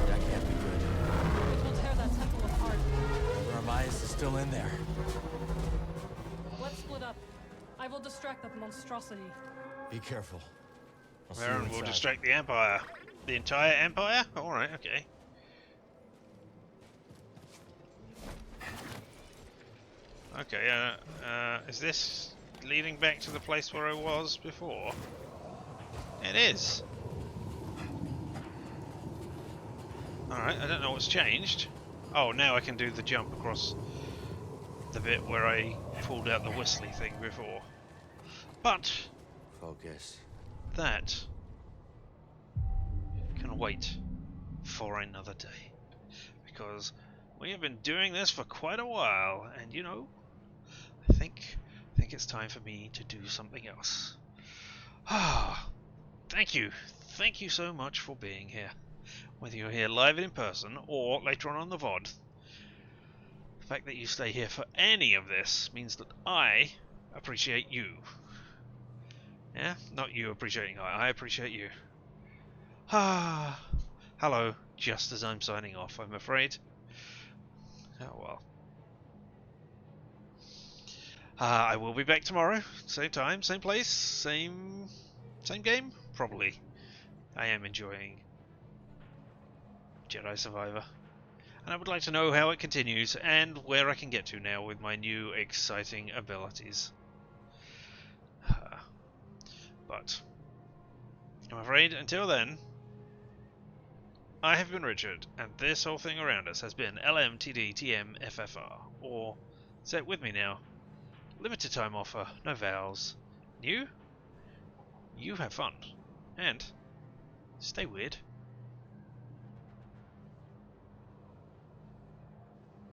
That can't be good. It will tear that temple apart. Armias is still in there. Let's split up. I will distract that monstrosity. Be careful. I'll see you Baron will inside. distract the Empire. The entire Empire? Alright, okay. Okay, is this leading back to the place where I was before? It is. Alright, I don't know what's changed. Oh, now I can do the jump across the bit where I pulled out the whistly thing before. But Focus. that can wait for another day. Because we have been doing this for quite a while, and you know, I think it's time for me to do something else. Ah, thank you so much for being here. Whether you're here live and in person or later on the VOD, the fact that you stay here for any of this means that I appreciate you. Yeah, not you appreciating I appreciate you. Ah, hello. Just as I'm signing off, I'm afraid. Oh well. I will be back tomorrow, same time, same place, same game, probably. I am enjoying Jedi Survivor, and I would like to know how it continues and where I can get to now with my new exciting abilities. But I'm afraid until then, I have been Richard, and this whole thing around us has been LMTDTMFFR, or say it with me now, limited time offer, no vows. You have fun, and stay weird.